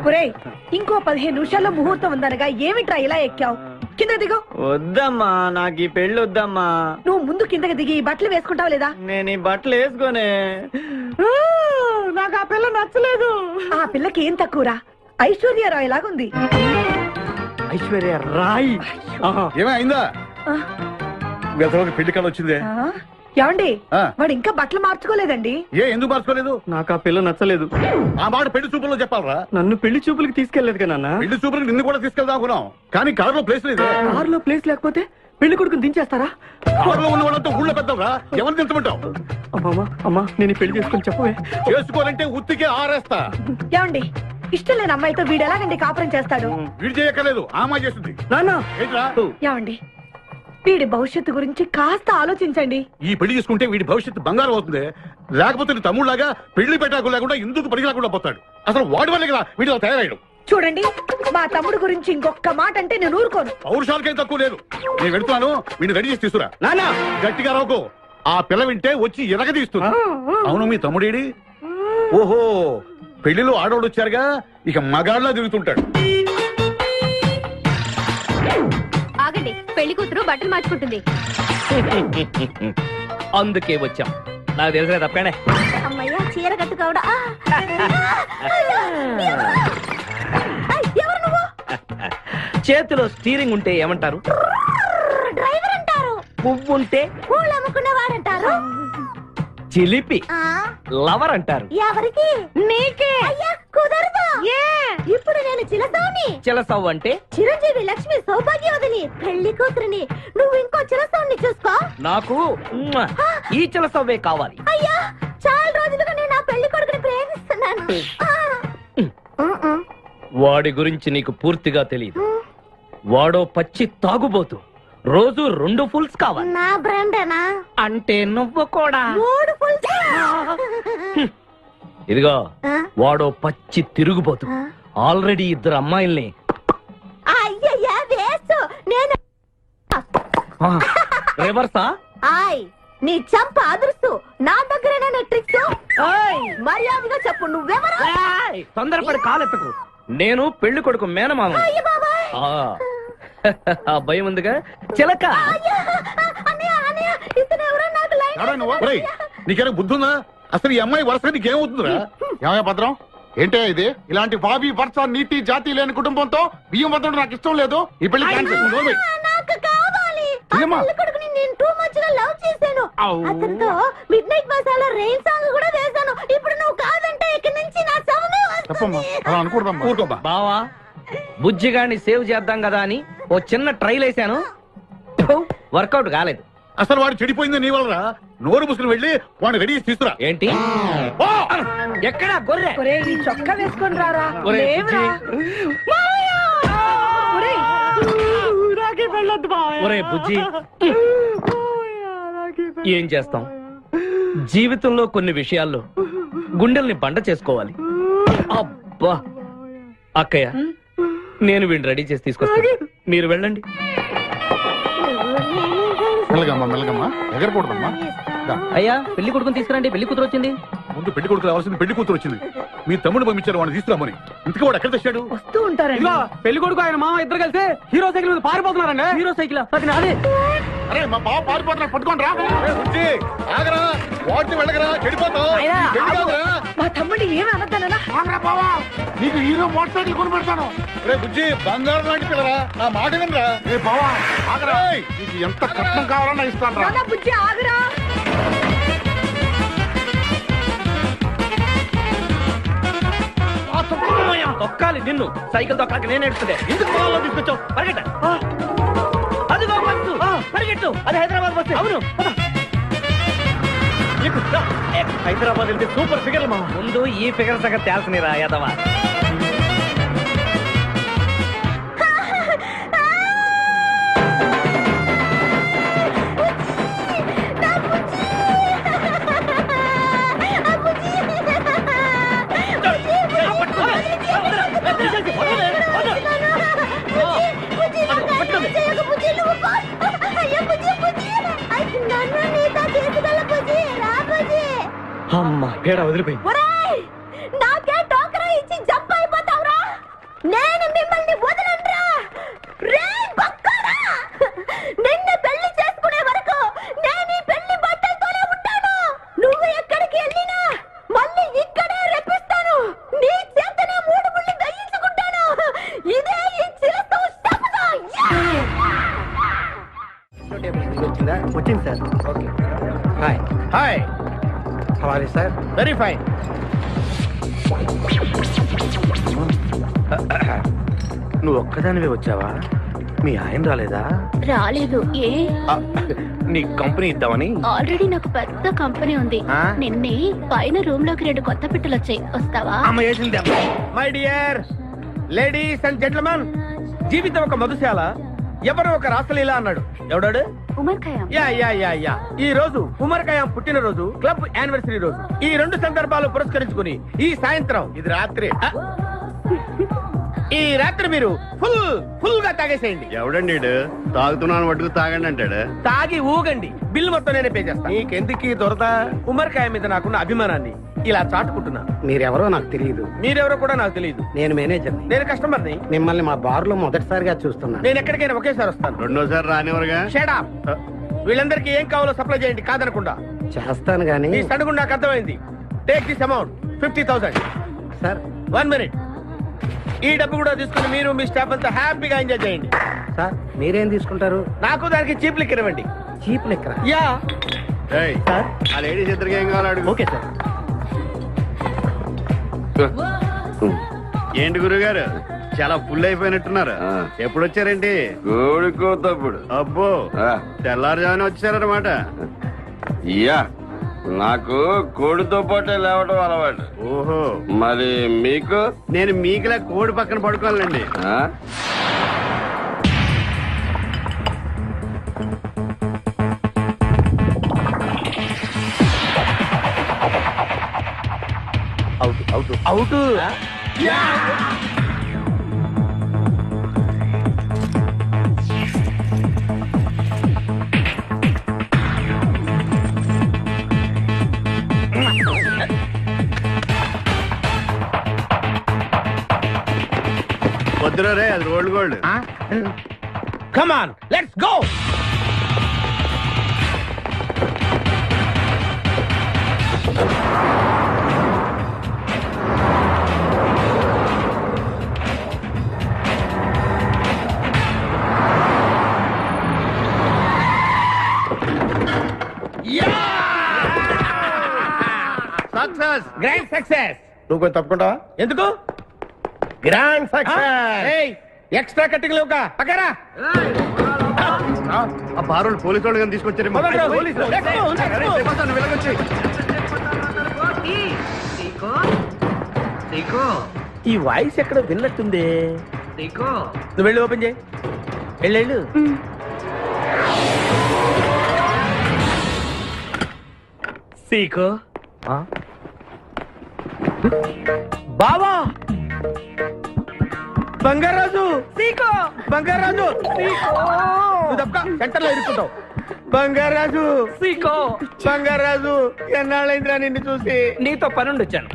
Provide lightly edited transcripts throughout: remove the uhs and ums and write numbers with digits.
ఒరేయ్, ఇంకో 15 నిమిషాల్లో ముహూర్తం ఉందనగా ఏమిట్రా ఇలా ఎక్కావు? కింద దిగు. వద్దమ్మా, నాకు ఈ పెళ్లి వద్దమ్మా. నువ్వు ముందు కిందకి దిగి ఈ బట్టలు వేసుకుంటావు లేదా? నేను ఈ బట్టలు వేసుకోనే. నాకు ఆ పిల్ల నచ్చలేదు. ఆ పిల్లకి ఏం తక్కువరా? ఐశ్వర్యరాయ్ లాగుంది. ఐశ్వర్య రాయ్ ఏమైందా? పెళ్లి కళ వచ్చిందే. ఏమండి, వాడు ఇంకా బట్టలు మార్చుకోలేదండి. ఎందుకు మార్చుకోలేదు? నాకు ఆ పిల్ల నచ్చలేదు. ఆ మాట పెళ్లి చూపుల్లో చెప్పాలరా. నన్ను పెళ్లి చూపులకి తీసుకెళ్లేదు కదా. పెళ్లి చూపులకి నిన్ను కూడా తీసుకెళ్దాం అనుకున్నాం, కానీ కారులో ప్లేస్ లేదు. కారులో ప్లేస్ లేకపోతే పెళ్లి కొడుకుని దించేస్తారా? కారులో ఉన్న వాళ్ళంతా ఊళ్ళో పెద్దవరా, ఎవరిని దించమంటావు? అమ్మా, నేను పెళ్లి చేసుకుని చెప్పవే. చేసుకోవాలంటే ఉత్తికే ఆరేస్తా. ఏమండి, ఇష్టం లేని అమ్మాయితో వీడు ఎలాగండి కాపురం చేస్తాడు? వీడు చేయక్కర్లేదు, ఆ అమ్మాయి చేస్తుంది. ఏమండి, వీడి భవిష్యత్తు గురించి కాస్త ఆలోచించండి. ఈ పెళ్లి చేసుకుంటే వీడి భవిష్యత్తు బంగారం అవుతుంది. లేకపోతే నీ తమ్ముళ్లాగా పెళ్లి పెట్టాకు లేకుండా ఎందుకు పనికి లేకుండా పోతాడు. అసలు వాడి వల్లే కదా వీడిలో తయారయ్యాడు. చూడండి, మా తమ్ముడు గురించి ఇంకొక మాట అంటే నేను ఊరుకోను. పౌరుషాలకేం తక్కువ లేదు. నేను వెళ్తున్నాను, వీడిని రెడీ చేసి తీసుకురా. నాన్న గట్టిగా రావుకో, ఆ పిల్ల వింటే వచ్చి ఎరగదీస్తుంది. అవును, మీ తమ్ముడేడి? ఓహో, పెళ్లిలో ఆడవాడు వచ్చారుగా, ఇక మగాళ్ళ తిరుగుతుంటాడు. ఆగండి, పెళ్లి కూతురు బట్టలు మార్చుకుంటుంది. అందుకే వచ్చాం. నాకు తెలిసిన తప్పనే. అమ్మయ్యా, చీర కట్టుకోవడా? ఎవరు నువ్వు? చేతిలో స్టీరింగ్ ఉంటే ఏమంటారు? డ్రైవర్ అంటారు. పువ్వు ఉంటే పూలు అమ్ముకున్నవాడంటారు. చిలిపి లవర్ అంటారు. ఎవరికి? నీకే. అయ్యా కుదరదు. ఇప్పుడు నేను చిలసౌని. చిలసవ్ అంటే చిరంజీవి లక్ష్మి సౌభాగ్యవతిని, పెళ్లి కూతురిని. నువ్వు ఇంకో చిలసౌని చూసుకో. నాకు ఈ చిలసవ్వే కావాలి. అయ్యా, చాలా రోజులుగా నేను ఆ పెళ్లి కొడుకుని ప్రేమిస్తున్నాను. వాడి గురించి నీకు పూర్తిగా తెలియదు. వాడో పచ్చి తాగుబోతు. రోజు 2 ఫుల్స్ కావాలి. నా బ్రాండేనా? అంటే నువ్వు కూడా 3 ఫుల్స్. ఇదిగో, వాడో పచ్చి తిరుగుబోతు. ఆల్రెడీ 2 అమ్మాయిల్ని. అయ్యయ్యా, వేస్ట్. నేను రివర్సా? ఆయ్, నీ చంప అదురుస్తూ నా దగ్గరేనా ట్రిక్స్? మర్యాదగా చెప్పు, నువ్వెవరు? తొందరపడి కాలెత్తకు. నేను పెళ్లి కొడుకు మేనమామ. ఆ భయం ఉందిగా చిలక. నీకేనా బుద్ధుందా? అసలు ఈ అమ్మాయి వరుస నీకేమవుతుందిరా? ఏమయ్య భద్రం, ఏంటే ఇది? ఇలాంటి బాబీ వరుస నీతి జాతి లేని కుటుంబంతో బియ్యం వద్ద నాకు ఇష్టం లేదు. ఈ పెళ్లి క్యాన్సిల్. నాకు కావాలి. పెళ్లి కొడుకుని నేను టూ మచ్ గా లవ్ చేశాను. అతనితో mid night masala rain song కూడా వేశాను. ఇప్పుడు నువ్వు కాదంటే ఇక్కడి నుంచి నా శవమే వస్తుంది. బావా, బుజ్జిగాని సేవ్ చేద్దాం కదా అని ఓ చిన్న ట్రైల్ వేసాను, వర్కౌట్ కాలేదు. అసలు వాడు చెడిపోయింది నీ వల్ల. నోరు ముసుకుని వెళ్ళి వాడిని రెడీ చేసి తీసుకురా. ఏంటి? ఎక్కడా గొర్రె? ఒరేయ్, చొక్కా వేసుకొని రారా. ఒరే బుజ్జి, ఏం చేస్తాం? జీవితంలో కొన్ని విషయాల్లో గుండెల్ని బండ చేసుకోవాలి. అబ్బా, అక్కయ్య, నేను వీడిని రెడీ చేసి తీసుకొస్తాను, మీరు వెళ్ళండి. మెల్లగమ్మా, మెల్లగమ్మా, ఎగరకూడదమ్మా. అయ్యా, పెళ్లి కొడుకుని తీసుకురండి, పెళ్లి కూతురు వచ్చింది. ముందు పెళ్లి కొడుకు రావాల్సింది, పెళ్లి కూతురు వచ్చింది. మీ తమ్ముడు పంపించారు వాడిని తీసుకురామని. ఇంతకీ వాడు ఎక్కడ తెచ్చాడు? వస్తూ ఉంటారండి. పెళ్లి కొడుకు ఆయన మామ ఇద్దరు కలిసి హీరో సైకిల్ మీద పారిపోతున్నారండి. హీరో సైకిల్ అది నాదే. అరే, మా బావ పారిపోతున్నాడు, పట్టుకోండి రా. ఆగరా, వాడిని వెళ్ళగరా, చెడిపోతావు. మా తమ్ముడు ఏమి అనద్దనా? నీకు హీరో మోటార్ సైకిల్ కొని పెడతాను. రే బుజ్జి, బంగారం లాంటి పిల్లరా, నా మాట వినరా. రే బావా, ఆగరా, నీకు ఎంత కట్నం కావాలన్నా ఇస్తాను రా. బుజ్జి ఆగరా. తొక్కాలి నిన్ను, సైకిల్ తొక్కాక నేను ఎడుతుండే. ఎందుకు పొలంలో తీసుకొచ్చావు? పరిగెట్ట. అదిగో బస్సు, పరిగెట్టు. అది హైదరాబాద్ బస్సు. అవును, హైదరాబాద్ వెళ్తే సూపర్ ఫిగర్ మా. ముందు ఈ ఫిగర్ సగం తేల్సనిరా యాదవా. అమ్మా, పేడ వదిలిపోయింది. 15 sir. Okay hi hi, how are you sir? Very fine. నువ్వు ఒక్కదానివే వచ్చావా? మీ ఆయన రాలేదా? రాలేదు. ఏ నీ కంపెనీ ఇద్దామని. ఆల్రెడీ నాకు పెద్ద కంపెనీ ఉంది. ఆ? నిన్నే పైన రూమ్ లోకి 2 కొత్త పిట్టలు వచ్చాయి. వస్తావా? అమ్మ వేసింది. My dear ladies and gentlemen, జీవితం ఒక మధుశాల, ఎవరు ఒక రాసలీల అన్నాడు. ఎవడాడు? Omar Khayyam. Yeah yeah yeah yeah ఈ రోజు ఉమర్ ఖయాం పుట్టినరోజు, క్లబ్ యానివర్సరీ రోజు. ఈ 2 సందర్భాలు పురస్కరించుకుని ఈ సాయంత్రం, ఇది రాత్రి. ఈ రాత్రి మీరు ఫుల్ గా తాగేసేయండి. ఎవడండి ఈడు? తాగుతున్నాను మట్టుకు తాగండి అంటాడు. తాగి ఊగండి, బిల్లు మొత్తం నేనే పే చేస్తాను. నీకెందుకు ఈ దొరద? ఉమర్ ఖయాం మీద నాకున్న అభిమానాన్ని ఇలా చాటుకుంటున్నాను. మీరెవరో నాకు తెలియదు. మీరెవరో కూడా నాకు తెలియదు. నేను మేనేజర్ని. నేను కస్టమర్ని. మిమ్మల్ని మా బార్ లో మొదటిసారిగా చూస్తున్నాను. నేను ఎక్కడికైనా ఒకేసారి వస్తాను. రెండోసారి రానివరుగా. Shut up. వీళ్ళందరికీ ఏం కావాలో సప్లై చేయండి, కాదనకుండా. చేస్తాను గానీ ఈ సడుగు నాకు అర్థమైంది. Take this amount 50,000. Sir 1 minute. ఈ డబ్బు కూడా తీసుకుని మీరు మీ స్టాఫ్ అంతా హ్యాపీగా ఎంజాయ్ చేయండి. సార్ మీరేం తీసుకుంటారు? నాకు దానికి చీప్ లిక్కర్ ఇవ్వండి. చీప్ లెక్కరా? యా ఏయ్, సార్ ఆ లేడీస్ ఇద్దరికి ఏం కావాలి అడుగు. Okay sir. ఏంటి గురుగారు, చాలా ఫుల్ అయిపోయినట్టున్నారు. ఎప్పుడు వచ్చారేంటి? కోడికోతప్పుడు అబ్బో, తెల్లారుజామున వచ్చారన్నమాట. యా నాకు కోడితో పాటే లేవడం అలవాటు. ఓహో, మరి మీకు? నేను మీకులా కోడి పక్కన పడుకోవాలండి. ఆ? అవుట్. వద్దురా రే, అది rolled gold. Come on, let's go. Success. Grand success. నువ్వు కొంచెం తప్పుకుంటావా? ఎందుకు? Grand success. ఎక్స్ట్రా కట్టింగ్ లేవుగా పక్కరా. ఆ బారులు పోలీసు వాళ్ళు కానీ తీసుకొచ్చారు. పదండి, పోలీసులు. Let's go, let's go. ఈ వాయిస్ ఎక్కడో విన్నట్టుంది. నువ్వు వెళ్ళి ఓపెన్ చేయి. వెళ్ళు. సీకో బావా, బంగారాజు. సీకో బంగారాజు. నువ్వు తప్ప సెంటర్ లో ఇరుక్కుంటావు. బంగారాజు, సీకో బంగారాజు, ఎన్నాళ్ళైందిరా నిన్ను చూసి. నీతో పనుండి వచ్చాను.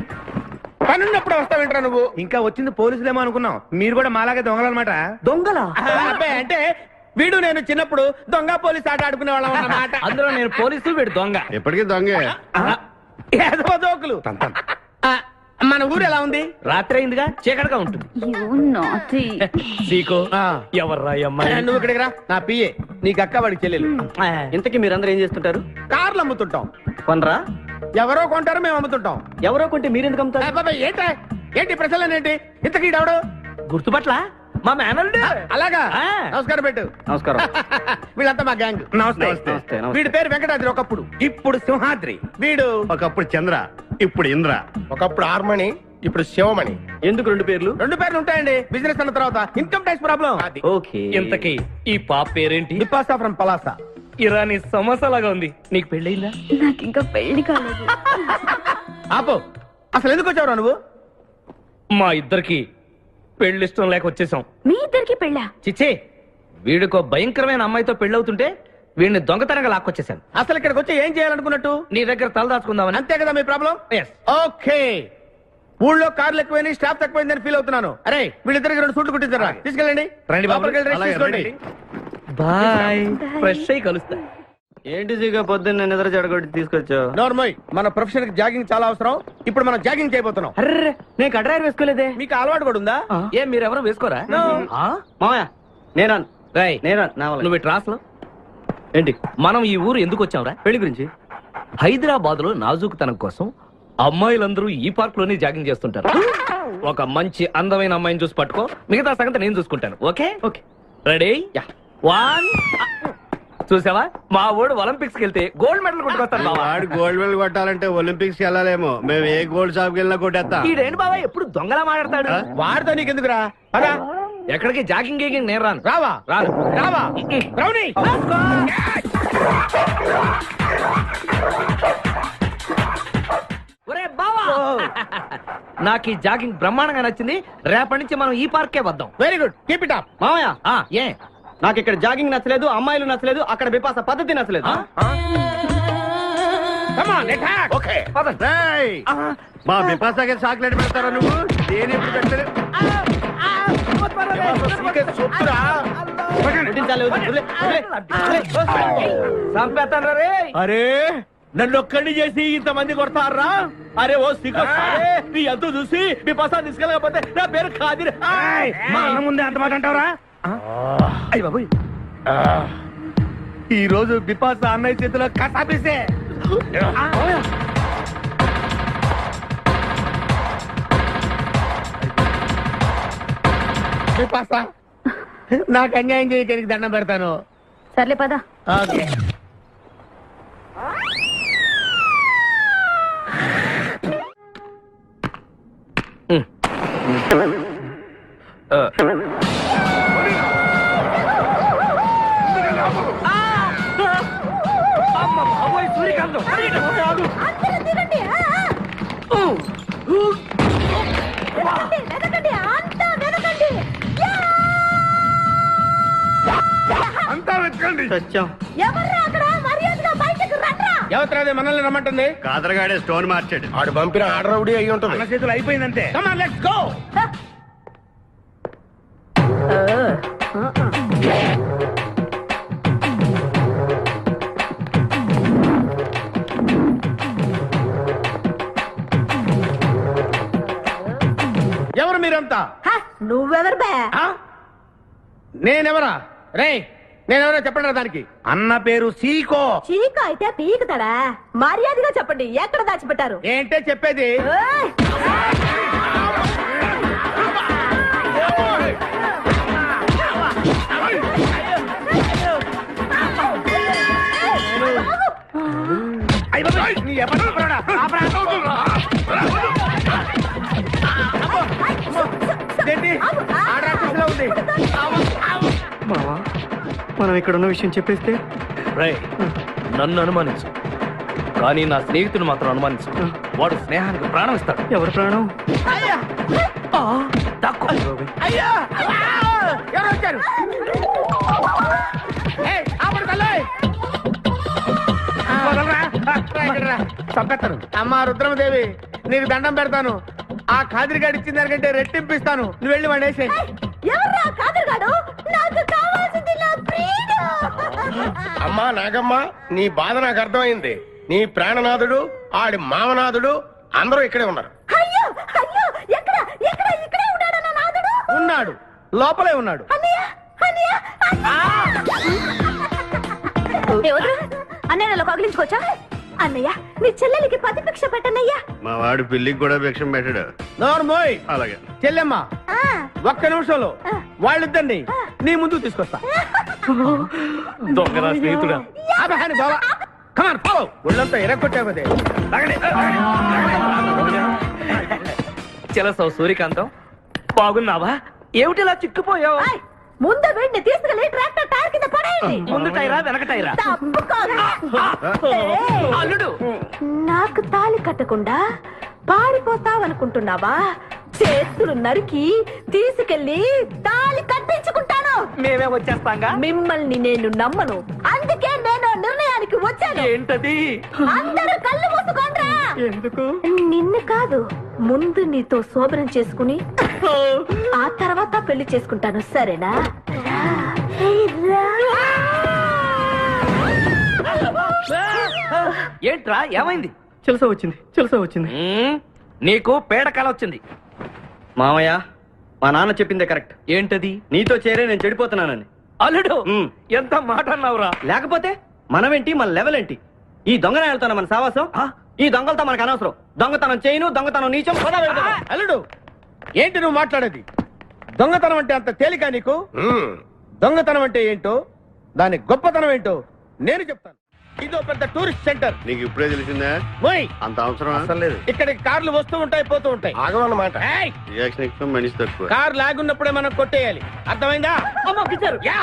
పనున్నప్పుడు వస్తావేంట్రా నువ్వు? ఇంకా వచ్చింది పోలీసులేమో అనుకున్నాం. మీరు కూడా మాలాగే దొంగలన్నమాట. దొంగలా? అబ్బాయి, అంటే వీడు నేను చిన్నప్పుడు దొంగ పోలీస్ ఆట ఆడుకునే వాళ్ళం అన్నమాట. అందులో నేను పోలీసు, వీడు దొంగ. ఎప్పటికీ దొంగే. ఏదో జోకులు. ఆ, మన ఊరు ఎలా ఉంది? రాత్రి అయిందిగా, చీకటిగా ఉంటుంది. సీకో ఎవర్రా ఈ అమ్మాయి? నువ్వు ఇక్కడికి రా, నా పిఏ. నీకు అక్క, వాడికి చెల్లెలు. ఇంతకీ మీరందరూ ఏం చేస్తుంటారు? కార్లు అమ్ముతుంటాం. కొనరా? ఎవరో కొంటారు, మేము అమ్ముతుంటాం. ఎవరో కొంటే మీరెందుకు అమ్ముతారు? బాబాయ్, ఏంటి ప్రశ్నలేంటి? ఇంతకీ ఎవడు? గుర్తుపట్ల మా మేనల్డ్. అలాగా? ఆ. నమస్కారం పెట్టు. నమస్కారం. వీళ్ళంతా మా గ్యాంగ్. నమస్తే. నమస్తే. వీడి పేరు వెంకటాద్రి, ఒకప్పుడు. ఇప్పుడు సింహాద్రి. వీడు ఒకప్పుడు చంద్ర, ఇప్పుడు ఇంద్ర. ఒకప్పుడు ఆర్మణి, ఇప్పుడు శివమణి. ఎందుకు 2 పేర్లు? 2 పేర్లు ఉంటాయండి. బిజినెస్ అన్న తర్వాత ఇన్కమ్ ట్యాక్స్ ప్రాబ్లం. ఓకే. ఇంతకీ ఈ పాప పేరేంటి? బిపాసా ఫ్రమ్ పలాసా. ఇరానీ సమోసాలాగా ఉంది. నీకు పెళ్ళయిందా? నాకు ఇంకా పెళ్లి కాలేదు. ఆపు, అసలు ఎందుకు వచ్చావురా నువ్వు? మా ఇద్దరికి పెళ్లిష్టం లేక వచ్చేసాం. మీ ఇద్దరికి పెళ్ళా? చిచ్చే, వీడికో భయంకరమైన అమ్మాయితో పెళ్ళవుతుంటే వీడిని దొంగతనంగా లాక్కొచ్చేసాను. అసలు ఇక్కడికి వచ్చి ఏం చేయాలనుకున్నట్టు? నీ దగ్గర తలదాచుకుందామని. అంతే కదా మీ ప్రాబ్లం? Yes. ఓకే. ఊళ్ళో కార్లు ఎక్కువైంది, స్టాఫ్ తక్కువైందని ఫీల్ అవుతున్నాను. అరే, వీళ్ళిద్దరికి 2 సూట్లు కుట్టించారా? తీసుకెళ్ళండి. రండి బాబు. లోపలికి వెళ్ళి rest అలాగే, తీసుకోండి. రండి. బాయ్. ఫ్రెష్ అయి కలుస్తా. ఏంటి సీగా పొద్దున్న నిద్ర చెడగొట్టి తీసుకొచ్చావు? నోర్మోయ్, మన ప్రొఫెషన్ కి జాగింగ్ చాలా అవసరం. ఇప్పుడు మనం జాగింగ్ చేయబోతున్నాం. అర్రే, నేను కడ్రాయర్ వేసుకోలేదే. మీకు అలవాటు కూడా ఉందా? ఏం మీరెవరు వేసుకోరా? No. ఆ? మామయ్య నేనా? రేయ్, నేనా? నా వల్ల. నువ్వు ఇటు రాసులో ఏంటి? మనం ఈ ఊరు ఎందుకు వచ్చాంరా? పెళ్లి గురించి. హైదరాబాద్ లో నాజూకుతనం కోసం అమ్మాయిలందరూ ఈ పార్క్ లోనే జాగింగ్ చేస్తుంటారు. ఒక మంచి అందమైన అమ్మాయిని చూసి పట్టుకో, మిగతా సంగతి నేను చూసుకుంటాను. Okay okay. రెడీ? 1 చూసావా, మా ఊడు ఒలింపిక్స్ కి వెళ్తే గోల్డ్ మెడల్ కొట్టుకొస్తాను బావా. వాడు గోల్డ్ మెడల్ కొట్టాలంటే ఒలింపిక్స్ వెళ్ళాలేమో. మేము ఏ గోల్డ్ షాప్ కి వెళ్ళినా కొట్టేస్తాం. ఈడేంటి బావా ఎప్పుడు దొంగలా మాట్లాడతాడు? వాడితో నీకెందుకురా? పదా ఎక్కడికి జాగింగ్ గీగింగ్ నేను రాను. రావా రాను. రావా రౌడీ. ఒరే బావా, నాకు ఈ జాగింగ్ బ్రహ్మాండంగా నచ్చింది. రేపటి నుంచి మనం ఈ పార్కే వద్దాం. Very good, keep it up. మామయ్య, ఏ నాకు ఇక్కడ జాగింగ్ నచ్చలేదు, అమ్మాయిలు నచ్చలేదు, అక్కడ బిపాస పద్ధతి నచ్చలేదు. Come on let's hack. Okay రేయ్, మా బిపాసకి చాక్లెట్ పెడతారా నువ్వు? నేను ఎప్పుడు పెట్టలేదు. సొత్తురా. చంపేస్తాను రే. అరే నన్ను ఒక్కడిని చేసి ఇంతమంది కొడతారా? అరే ఓ సిగ్గు, నీ ఎంతో చూసి మీ పసా తీసుకెళ్ళకపోతే నా పేరు ఖాదిర్. మా అన్న ముందే అంత మాట అంటావరా? అయ్య బాబోయ్, ఈ రోజు బిపాస అన్నయ్య చేతిలో కసాపిసే. బిపాస, నాకు అన్యాయం చేయడానికి దండం పెడతాను. సర్లే పద. ఓకే. సూర్యకాంతం అందరూ దిగండి. వెనకండి, అంతా వెనకండి. అంతా వెతకండి. సత్యం. ఎవర్రా అక్కడ? మర్యాదగా బయటకు రండ్రా. ఎవరిది మనల్ని రమ్మంటుంది? కాదరగాడే స్టోన్ మార్చాడు. ఆడు పంపిన ఆర్డర్ రౌడీ అయి ఉంటుంది. మన చేతులు అయిపోయిందంటే. Come on, let's go. ఎవరు మీరంతా? నువ్వెవరు బే? ఆ? నేనెవరా? రే నేనెవరో చెప్పండి దానికి. అన్న పేరు సీకో. చీక అయితే పీకుతాడా? మర్యాదగా చెప్పండి, ఎక్కడ దాచిపెట్టారు? ఏంటే చెప్పేది? ఏయ్! నీ ఎవరు పరోడా? ఏంటి? ఆర్డర్ ఆఫీసులో ఉంది. మావా, మనం ఇక్కడ ఉన్న విషయం చెప్పేస్తే రేయ్, నన్ను అనుమానించు, కానీ నా స్నేహితుడు మాత్రం అనుమానించు. వాడు స్నేహానికి ప్రాణం ఇస్తాడు. ఎవరి ప్రాణం? అయ్యా తక్కువ అయ్యా ఎవరు వచ్చారు? ఏయ్, ఆపడు తల్లి. వదలరా. ఇక్కడ రా. చంపేస్తాను. అమ్మా రుద్రమదేవి, నీకు దండం పెడతాను. ఆ ఖాదిరిగాడు ఇచ్చిన దానికంటే రెట్టింపిస్తాను. నువ్వు వెళ్ళి వాడు వేసేయ్. ఎవర్రా కాదర్గాడు? నాకు కావాల్సింది నా ఫ్రీడమ్. అమ్మా నాగమ్మ, నీ బాధ నాకు అర్థమైంది. నీ ప్రాణనాథుడు, ఆడి మామనాథుడు అందరూ ఇక్కడే ఉన్నారు. అయ్యో అయ్యో, ఎక్కడ ఎక్కడ? ఇక్కడే ఉన్నాడా నా నాదుడు? ఉన్నాడు, లోపలే ఉన్నాడు. అన్నయ్య అన్నయ్య అన్నయ్య నన్ను కగిలించుకోవచ్చా? అన్నయ్య, నీ చెల్లెలికి పతి భిక్ష పెట్టన్నయ్యా. మా వాడు పెళ్లికి కూడా భిక్షం పెట్టాడు. నోరు మోయ్. అలాగే. చెల్లెమ్మ, ఆ, ఒక్క నిమిషంలో వాళ్ళిద్దరిని నీ ముందుకు తీసుకొస్తా. దొంగ స్నేహితుడా. ఆపహాని బావా. Come on follow. ఒళ్ళంతా ఎరగొట్టావదే. చెలసావు సూర్యకాంతం, బాగున్నావా? ఏమిటిలా చిక్కుపోయావు? ఆయ్, ముందు వీడిని తీసుకెళ్లి ట్రాక్టర్ టైర్ కింద పడేయండి. ముందు టైరా వెనక టైరా? తప్పుకోదు. ఏయ్, అల్లుడు, నాకు తాళి కట్టకుండా పారిపోతావనుకుంటున్నావా? చేతులు నరికి తీసుకెళ్లి తాళి కట్టించుకుంటాను. మేమే వచ్చేస్తాంగా. మిమ్మల్ని నేను నమ్మను, అందుకే నేను నిర్ణయానికి వచ్చాను. ఏంటది? అందరూ కళ్ళు మూసుకోండ్రా. ఎందుకు? నిన్ను కాదు, ముందు నీతో శోభనం చేసుకుని ఆ తర్వాత పెళ్లి చేసుకుంటాను, సరేనా? ఏంట్రా, ఏమైంది? చెలసా వచ్చింది, చెలసా వచ్చింది. నీకు పేడకాల వచ్చింది. మామయ్య, మా నాన్న చెప్పిందే కరెక్ట్. ఏంటది? నీతో చేరే నేను చెడిపోతున్నానని. అల్లుడు, మ్. ఎంత మాట అన్నావురా? లేకపోతే మనమేంటి మన లెవెల్ ఏంటి? ఈ దొంగనే వెళ్తాను మన సావాసం. ఈ దొంగలతో మనకు అనవసరం. దొంగతనం చేయను, దొంగతనం నీచం. పద వెళ్దాం. అల్లుడు ఏంటి నువ్వు మాట్లాడేది? దొంగతనం అంటే అంత తేలిక నీకు? దొంగతనం అంటే ఏంటో, దాని గొప్పతనం ఏంటో నేను చెప్తాను. ఇదో పెద్ద టూరిస్ట్ సెంటర్. నీకు ఇప్పుడే తెలిసిందా? ఓయ్, అంత అవసరం అసలు లేదు. ఇక్కడికి కార్లు వస్తూ ఉంటాయి, పోతూ ఉంటాయి. ఆగమన్నమాట. ఏయ్, రియాక్షన్ ఎక్కువ, మనిషి తక్కువ. కార్ లాగున్నప్పుడే మనం కొట్టేయాలి, అర్థమైందా? యా.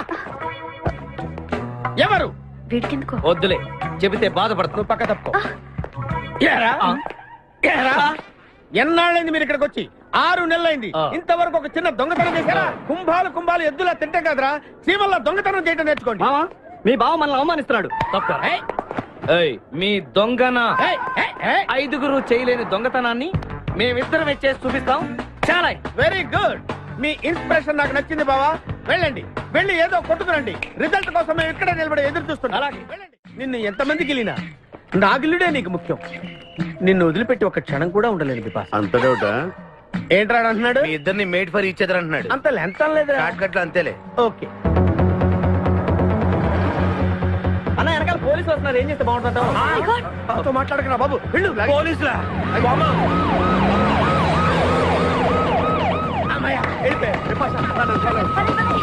ఎవరు? వీడికెందుకో వద్దులే, చెబితే బాధపడుతుంది. నువ్వు పక్క తప్పుకో. ఏరా? ఏరా? ఎన్నాళ్ళైంది మీరు ఇక్కడికి వచ్చి? 6 నెలలైంది. ఇంతవరకు ఒక చిన్న దొంగతనం చేశారా? కుంభాలు ఎద్దులా తింటే కదరా, చీమల్లా దొంగతనం చేయటం నేర్చుకోండి. మావా, మీ బావ మనల్ని అవమానిస్తున్నాడు. ఏయ్, మీ దొంగన ఏయ్, ఏయ్, ఏయ్. 5గురు చేయలేని దొంగతనాన్ని మేమిద్దరం చేసి చూపిస్తాం. చాలా వెరీ గుడ్. మీ ఇన్స్పిరేషన్ నాకు నచ్చింది బావా. వెళ్ళండి, వెళ్ళి ఏదో కొట్టుకురండి. రిజల్ట్ కోసం మేము ఇక్కడే నిలబడి ఎదురు చూస్తున్నాం. అలాగే వెళ్ళండి. నిన్ను ఎంతమంది గిలినా నా గిల్లుడే నీకు ముఖ్యం. నిన్ను వదిలిపెట్టి ఒక క్షణం కూడా ఉండలేను బిపాస్. అంత డౌటా? ఏంట్రా అంటున్నాడు? మీ ఇద్దరిని మేడ్ ఫర్ ఈచ్ అదర్ అంటున్నాడు. అంత లెంత లేదు. షార్ట్ కట్ లో అంతేలే. ఓకే. అన్న, వెనకాల పోలీసులు వస్తున్నారు. ఏం చేస్తే బాగుంటుంటావు? మాట్లాడకరా బాబు. వెళ్ళు. పోలీసులా? అమ్మయ్య, వెళ్ళిపోయా. బిపాసా, నన్ను వదిలేయ్.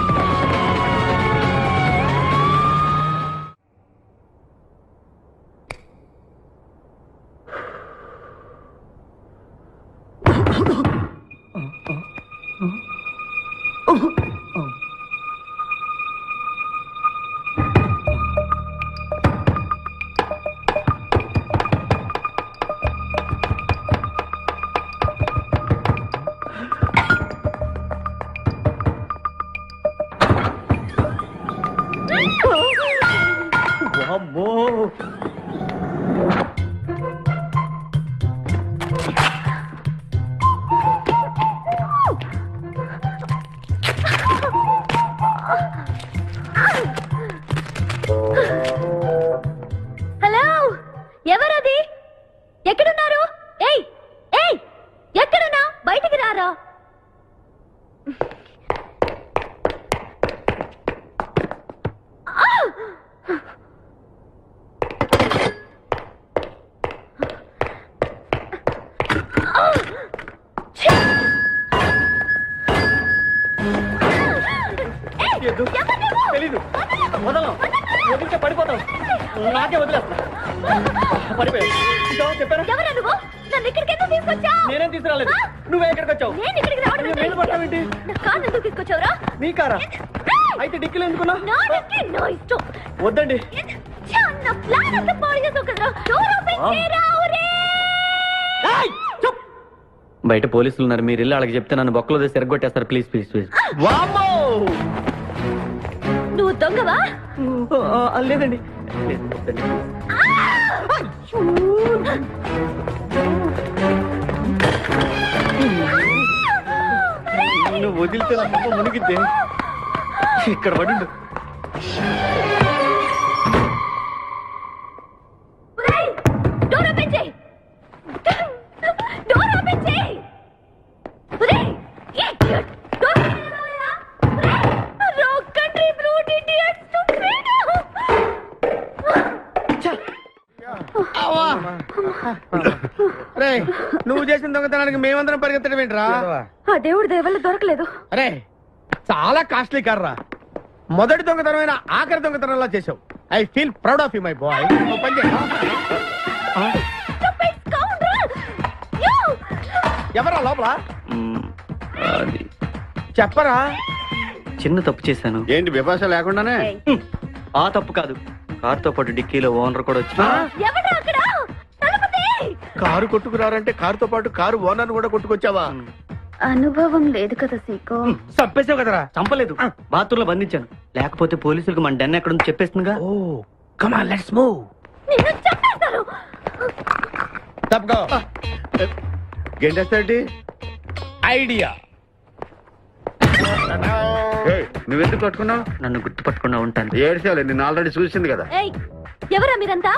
హలో, ఎవరది? ఎక్కడున్నారు? ఏయ్ ఏయ్, ఎక్కడున్నా? బయటికి రారా. తెలీదు. వదలం. వదిలితే పడిపోతాం. నాకే వదిలేస్తా. పడిపోయావు. చెప్పారా? ఎవరా నువ్వు? నన్ను ఇక్కడికి ఎందుకు తీసుకొచ్చావు? నేనేం తీసుకురాలేదు. నువ్వే ఎక్కడికి వచ్చావు? నేను ఇక్కడికి రావడం నువ్వు వేలు పట్టావేంటి? నా కారు ఎందుకు తీసుకొచ్చావురా? నీ కారా? అయితే డిక్కీలు ఎందుకున్నావు? నా డిక్కీ నా ఇష్టం. వద్దండి. నా ప్లాన్ అంతా పాడు చేసావు కదరా. డోర్ ఓపెన్ చేయరా. బయట పోలీసులు ఉన్నారు. మీరు ఇల్లు వాళ్ళకి చెప్తే నన్ను బొక్కలో తీసి ఎరగొట్టేస్తారు. Please please please. నువ్వు దొంగవా? లేదండి. నువ్వు వదిలితే నా పక్క మునిగిద్దే. ఇక్కడ పడిండు. డోర్ ఓపెన్ చేయి. డోర్ ఓపెన్ చేయి. Idiot. Door rock country brute idiot stupid. రే, నువ్వు చేసిన దొంగతనానికి మేమందరం పరిగెత్తడం ఏంట్రా? ఆ దేవుడి దయవల్ల దొరకలేదు. అరే, చాలా కాస్ట్లీ కార్రా. మొదటి దొంగతనమైన ఆఖరి దొంగతనంలా చేసావు. I feel proud of you my boy. ఎవరా లోపల? చెప్పరా. చిన్న తప్పు చేశాను. ఏంటి విపాస లేకుండానే? ఆ తప్పు కాదు. కారుతో పాటు డిక్కీలో ఓనర్ కూడా వచ్చి ఎవడా అక్కడ? తలుపుతీ. కారు కొట్టుకురారంటే కారుతో పాటు కారు ఓనర్ కూడా కొట్టుకొచ్చావా? అనుభవం లేదు కదా సీకో. చంపేసావు కదరా. చంపలేదు, బాత్రూంలో బంధించాను. లేకపోతే పోలీసులకు మన డెన్ ఎక్కడ చెప్పేస్తుందిగా. ఓ, కమ్ ఆన్ లెట్స్ మూవ్. నిన్ను చంపేస్తారు. తప్పుకో. గెంటేస్తాడు. ఐడియా. నువ్వెందుకు పట్టుకున్నావు? నన్ను గుర్తుపట్టకుండా ఉంటాను. ఏడ్చాలి, నిన్ను ఆల్రెడీ చూసింది కదా. ఏయ్, ఎవరా మీరంతా?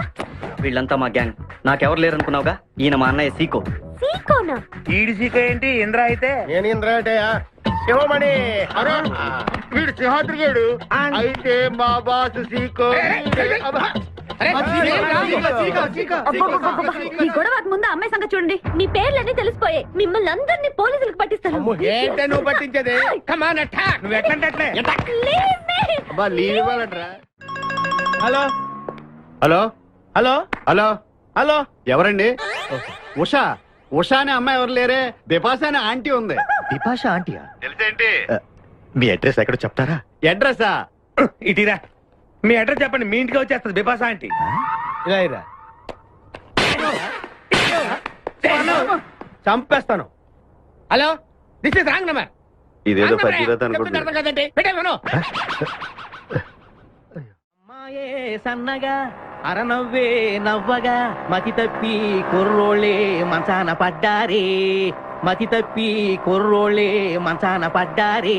వీళ్ళంతా మా గ్యాంగ్. నాకెవరు లేరనుకున్నావుగా. ఈయన మా అన్నయ్య సీకో. సీకోనా? ఈడి సీక ఏంటి? ఇంద్ర అయితే నేను ఇంద్రాటయ్యా. శివమణి. వీడు సింహాద్రి గాడు. అయితే మా బాసు సీకో. అబ్బబ్బబ్బబ్బబ్బ. ఈ గొడవకు ముందు అమ్మాయి సంగతి చూడండి. మీ పేర్లన్నీ తెలిసిపోయాయి. మిమ్మల్ని అందరినీ పోలీసులకు పట్టిస్తాను. ఏంటే నువ్వు పట్టించేది? కమాన్ అటాక్. నువ్వు ఎట్లంటే Leave me. అబ్బా లీవ్ ఇవ్వాలంటరా. Hello hello hello hello hello. ఎవరండి? ఉషా. ఉషా అనే అమ్మాయి ఎవరు లేరే, బిపాసా అనే ఆంటీ ఉంది. బిపాషా ఆంటీయా? తెలుసేంటి? మీ అడ్రస్ ఎక్కడ చెప్తారా? అడ్రసా? ఇటీరా మీ అడ్రస్ చెప్పండి, మీ ఇంటికి వచ్చేస్తుంది బిపాసా ఆంటీ. ఇలా ఇరా. చంపేస్తాను. Hello, this is wrong number. ఇదేదో పచ్చిరత అనుకుంటున్నా. అర్థం కదండి, పెట్టేమను. అమ్మాయే సన్నగా అరనవ్వే నవ్వగా మతి తప్పి కుర్రోళ్ళే మంచాన పడ్డారే, మతి తప్పి కుర్రోళ్ళే మంచాన పడ్డారే.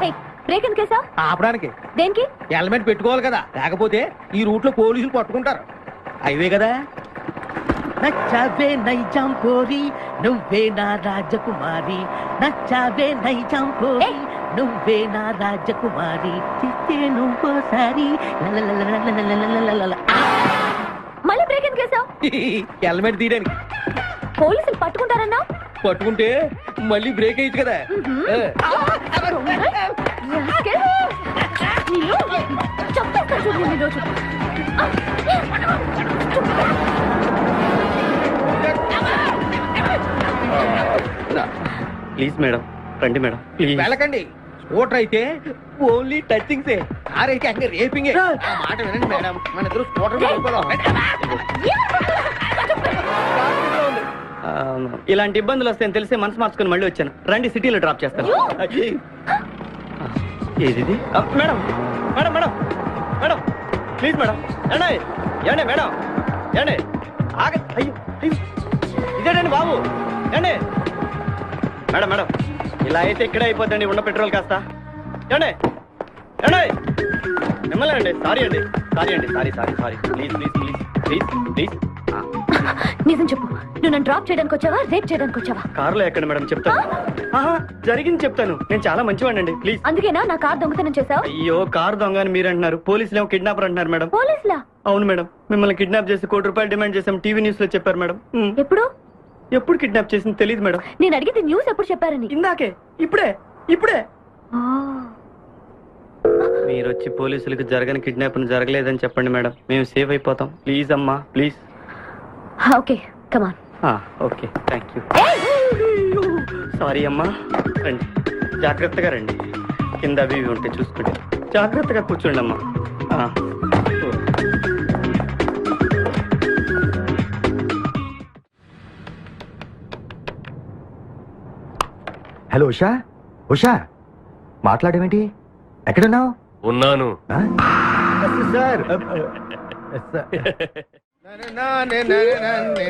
ఏయ్, బ్రేక్ ఎందుకు వేసావ్? ఆపడానికి దేనికి? హెల్మెట్ పెట్టుకోవాలి కదా, లేకపోతే ఈ రూట్ లో పోలీసులు పట్టుకుంటారు. హైవే కదా. నచ్చావే నైజాం కోరి నువ్వే నా రాజకుమారి, నచ్చావే నైజాం కోరి ఏయ్! నువ్వే నా రాజకుమారి, చిస్తే నువ్వోసారి లలలలలలలలలలల. మళ్ళీ బ్రేక్ ఎందుకు వేసావ్? హెల్మెట్ తీయడానికి. పోలీసులు పట్టుకుంటారన్నా? పట్టుకుంటే మళ్ళీ బ్రేక్ అయ్యింది కదా. చంపేస్తాను చూడు నేను ఈరోజు. ప్లీజ్ మేడం, రండి మేడం ప్లీజ్. వెళ్ళకండి. స్కూటర్ అయితే ఓన్లీ టచింగ్సే, కార్ అయితే అన్ని రేపింగే. ఆ మాట వినండి మేడం, మన ఇద్దరు స్కూటర్ మీద వెళ్ళిపోదాం. ఇలాంటి ఇబ్బందులు వస్తాయని తెలిసే మనసు మార్చుకుని మళ్ళీ వచ్చాను. రండి సిటీలో డ్రాప్ చేస్తాను. ఏది madam? Madam madam madam please madam. ఏండి ఏండి మేడం, ఏండి ఆగ. అయ్యో అయ్యో, ఇదేనండి బాబు. ఏండి మేడం మేడం, ఇలా అయితే ఇక్కడే అయిపోద్దండి ఉన్న పెట్రోల్ కాస్త. ఏండి ఏండి మిమ్మల్ని అండి. సారీ అండి, సారీ అండి, sorry sorry sorry. Please please please please please. నిజం చెప్పు, నువ్వు నన్ను డ్రాప్ చేయడానికి వచ్చావా, రేప్ చేయడానికి వచ్చావా? కారులో ఎక్కడ మేడం చెప్తాను. ఆహా, జరిగింది చెప్తాను. నేను చాలా మంచివాడినండి ప్లీజ్. అందుకేనా నా కార్ దొంగతనం చేసావు? అయ్యో, కారు దొంగ అని మీరు అంటున్నారు, పోలీసులు ఏమో కిడ్నాపర్ అంటున్నారు మేడం. పోలీసులా? అవును మేడం, మిమ్మల్ని కిడ్నాప్ చేసి ₹1 కోటి డిమాండ్ చేసాం, టీవీ న్యూస్ లో చెప్పారు మేడం. ఎప్పుడు? ఎప్పుడు కిడ్నాప్ చేసింది తెలియదు మేడం. నేను అడిగితే న్యూస్ ఎప్పుడు చెప్పారని. ఇందాకే, ఇప్పుడే ఇప్పుడే. ఆ. మీరు వచ్చి పోలీసులకు జరగని కిడ్నాప్ జరగలేదని చెప్పండి మేడం, మేము సేఫ్ అయిపోతాం. ప్లీజ్ అమ్మా please. Okay come on. Okay thank you. Sorry అమ్మా, రండి జాగ్రత్తగా రండి. కింద అవి ఇవి ఉంటే చూసుకుంటే జాగ్రత్తగా కూర్చోండి అమ్మా. హలో ఉషా. ఉషా మాట్లాడేమిటి? ఎక్కడున్నావు? ఉన్నాను. సార్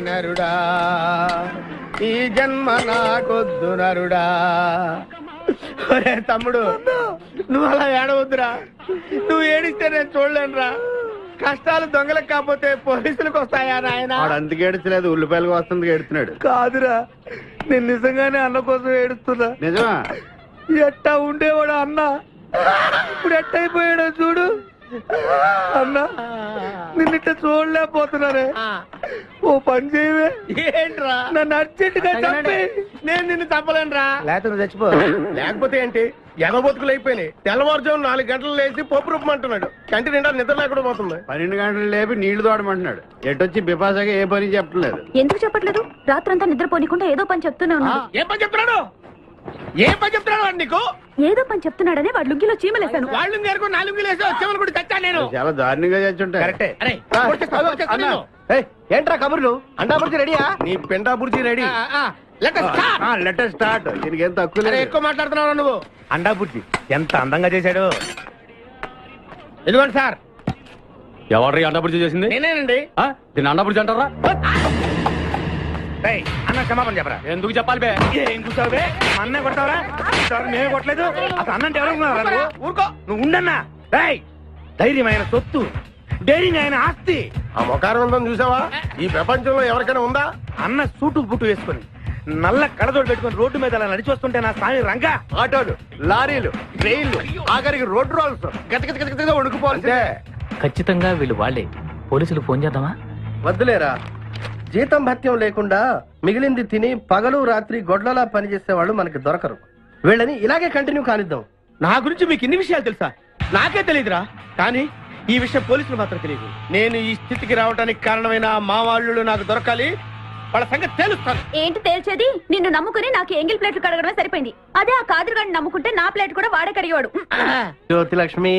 నరుడా, ఈ జన్మ నాకొద్దు నరుడా. ఒరే తమ్ముడు, నువ్వు అలా ఏడవద్దురా. నువ్వు ఏడిస్తే నేను చూడలేనురా. కష్టాలు దొంగలకు కాకపోతే పోలీసులకు వస్తాయా నాయన? వాడు అందుకు ఏడ్చలేదు, ఉల్లిపాయలకు వస్తుంది ఏడుతున్నాడు. కాదురా, నేను నిజంగానే అన్న కోసం ఏడుస్తున్నా. నిజమా? ఎట్టా ఉండేవాడు అన్న, ఇప్పుడు ఎట్టయిపోయాడో చూడు. అన్న నిన్నిట్ట చూడలేకపోతున్నారే. ఓ పని చేయవే. ఏంట్రా? నన్ను అర్జెంట్ గా చంపి. నేను నిన్ను చంపలేనురా. లేకపోతే చచ్చిపో. లేకపోతే ఏంటి, ఎగబొతుకులు అయిపోయినాయి. తెల్లవారుజాము 4 గంటలు లేచి పప్పు రూపమంటున్నాడు. కంటి నిండా నిద్ర లేకుండా పోతుంది. 12 గంటలు లేపి నీళ్లు తోడమంటున్నాడు. ఎటొచ్చి బిపాసగా ఏ పని చెప్పట్లేదు. ఎందుకు చెప్పట్లేదు? రాత్రంతా నిద్రపోనీకుండా ఏదో పని చెప్తూనే ఉన్నాడు. ఏం పని చెప్తున్నాడు? ఏం పని చెప్తున్నాడు వాడు నీకు? ఏదో పని చెప్తున్నాడని వాడు లుంగిలో చీమలేశాను. వాళ్ళు నేర్కో 4 లేసి వచ్చేవాళ్ళు కూడా చచ్చాను నేను. చాలా దారుణంగా చచ్చుంటాయి. కరెక్టే. అరే, వచ్చేస్తా నేను. ఏంట్రా కబుర్లు? అండాబుర్జీ రెడీయా? నీ పెండా బుర్జీ రెడీ. Letter start. దీనికి ఏం తక్కువ లేదు. ఎక్కువ మాట్లాడుతున్నావు నువ్వు. అండా బుర్జీ ఎంత అందంగా చేశాడు. ఇదిగోండి సార్. ఎవరు అండబుర్జీ చేసింది? నేనేనండి. దీన్ని అండబుర్జీ అంటారా? అన్న క్షమాపణ చెప్పరా. ఎందుకు చెప్పాలి బే? ఏం కూర్చోవే? అన్నే కొడతావరా? నేనే కొట్టలేదు. అసలు అన్నంటే ఎవరు? ఊరుకో, నువ్వు ఉండన్నా. ధైర్యమైన సొత్తు, డైరింగ్ అయిన ఆస్తి. ఆ మొకారం ఉందని చూసావా? ఈ ప్రపంచంలో ఎవరికైనా ఉందా? అన్న సూటు బుట్టు వేసుకుని నల్ల కడదోడు పెట్టుకుని రోడ్డు మీద అలా నడిచి వస్తుంటే నా స్వామి రంగా. ఆటోలు, లారీలు, ట్రైన్లు, ఆఖరికి రోడ్ రోల్స్ గతగతగతగా వణుకుపోవాలి. ఖచ్చితంగా వీళ్ళు వాళ్ళే. పోలీసులు ఫోన్ చేద్దామా? వద్దులేరా, జీతం భత్యం లేకుండా మిగిలింది తిని పగలు రాత్రి గొడ్లలా పనిచేసే వాళ్ళు మనకి దొరకరు. వీళ్ళని ఇలాగే కంటిన్యూ కానిద్దాం. నా గురించి మీకు ఇన్ని విషయాలు తెలుసా? నాకే తెలియదురా. కానీ ఈ విషయం పోలీసులు మాత్రం తెలియదు. నేను ఈ స్థితికి రావడానికి కారణమైన మా వాళ్ళు నాకు దొరకాలి. వాళ్ళ సంగతి తెలుస్తాను. ఏంటి తేల్చేది? నిన్ను నమ్ముకుని నాకు ఎంగిల్ ప్లేట్లు కడగడమే సరిపోయింది. అదే ఆ కాదురుగాడిని నమ్ముకుంటే నా ప్లేట్ కూడా వాడే కడిగేవాడు. జ్యోతిలక్ష్మి,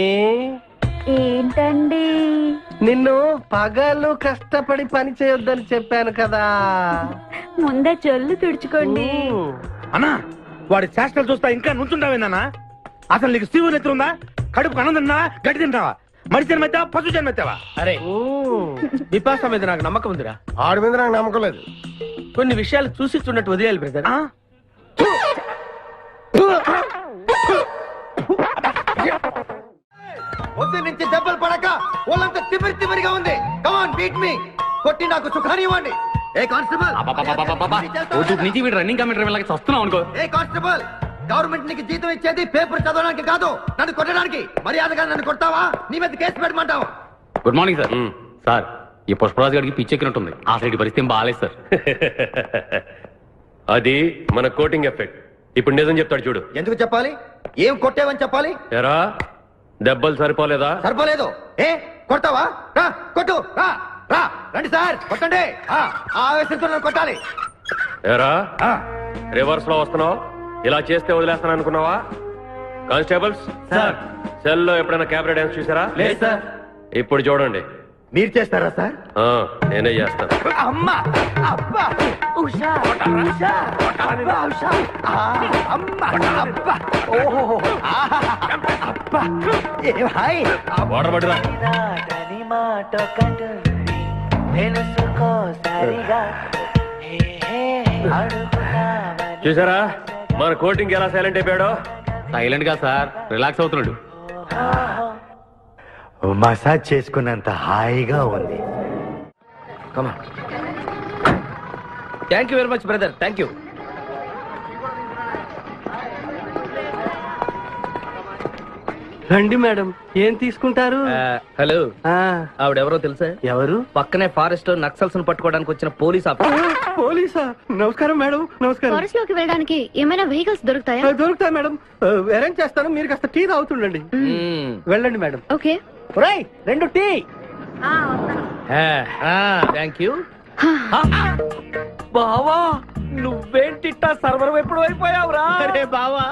ఏంటండి? నిన్ను పగలు కష్టపడి పని చేయొద్దని చెప్పాను కదా. ముందే చెల్లు తుడుచుకోండి. అన్నా, వాడి చేష్టలు చూస్తా ఇంకా నుంచుంటావేందన్నా? అసలు నీకు శివుని ఎత్తుందా? కడుపు అన్నం తిన్నావా, గడ్డి తింటావా? మనిషి జన్మెత్తావా, పశు జన్మెత్తావా? అరే విపాస మీద నాకు నమ్మకం ఉందిరా. ఆడి మీద నాకు నమ్మకం లేదు. కొన్ని విషయాలు చూసి చూడట్టు వదిలేయాలి బ్రదర్. పొద్దు నుంచి దెబ్బలు పడక వాళ్ళంతా తిమిరి తిమిరిగా ఉంది. కమాన్ బీట్ మీ, కొట్టి నాకు సుఖాన్ని ఇవ్వండి. ఏ కానిస్టేబుల్, నుంచి వీడు రన్నింగ్ కమిటీ వెళ్ళకి వస్తున్నావు అనుకో. ఏ కానిస్టేబుల్, గవర్నమెంట్ నీకు జీతం ఇచ్చేది పేపర్ చదవడానికి కాదు, నన్ను కొట్టడానికి. మర్యాదగా నన్ను కొడతావా, నీ మీద కేసు పెట్టమంటావా? Good morning sir. సార్, ఈ పుష్పరాజు గారికి పిచ్చెక్కినట్టుంది. ఆ సైడ్ పరిస్థితి బాగాలేదు సార్. అది మన కోటింగ్ ఎఫెక్ట్. ఇప్పుడు నిజం చెప్తాడు చూడు. ఎందుకు చెప్పాలి? ఏం కొట్టేవని చెప్పాలి? ఎరా దెబ్బలు సరిపోలేదా? సరిపోలేదు. ఏ కొడతావా? రా కొట్టు, రా రా, రండి సార్ కొట్టండి. ఆవేశంతో నన్ను కొట్టాలి. ఎరా రివర్స్ లో వస్తున్నావు, ఇలా చేస్తే వదిలేస్తాను అనుకున్నావా? Constables sir. సెల్ లో ఎప్పుడైనా కెమెరా డాన్స్ చూసారా? లేదు సార్. ఇప్పుడు చూడండి. మీరు చేస్తారా సార్? నేనే చేస్తాను. అమ్మా, అబ్బా, ఉషా, ఉషా, అబ్బా, ఉషా, అమ్మా, అబ్బా, ఓహో, అబ్బా, ఏ భాయ్, వాటర్ పట్టురా. చూసారా మన కోటింగ్ ఎలా సైలెంట్ అయిపోయాడో? సైలెంట్ గా సార్, రిలాక్స్ అవుతున్నాడు. మసాజ్ చేసుకున్నంత హాయిగా ఉంది. Thank you very much brother, thank you. రండి మేడం, ఏం తీసుకుంటారు? హలో, ఆవిడెవరో తెలుసా? ఎవరు? పక్కనే ఫారెస్ట్ లో నక్సల్స్ పట్టుకోవడానికి వచ్చిన పోలీస్ ఆఫీసర్. పోలీసా? నమస్కారం మేడం. నమస్కారం. ఫారెస్ట్ లోకి వెళ్ళడానికి ఏమైనా వెహికల్స్ దొరుకుతాయా? దొరుకుతాయి మేడం, అరేంజ్ చేస్తాను. మీరు కాస్త టీ తాగుతుండండి. వెళ్ళండి మేడం. ఓకే. ఒరేయ్, 2 టీ. Thank you. బావా, నువ్వేంటిట్టా సర్వర్ ఎప్పుడు అయిపోయావురా? అరే బావా,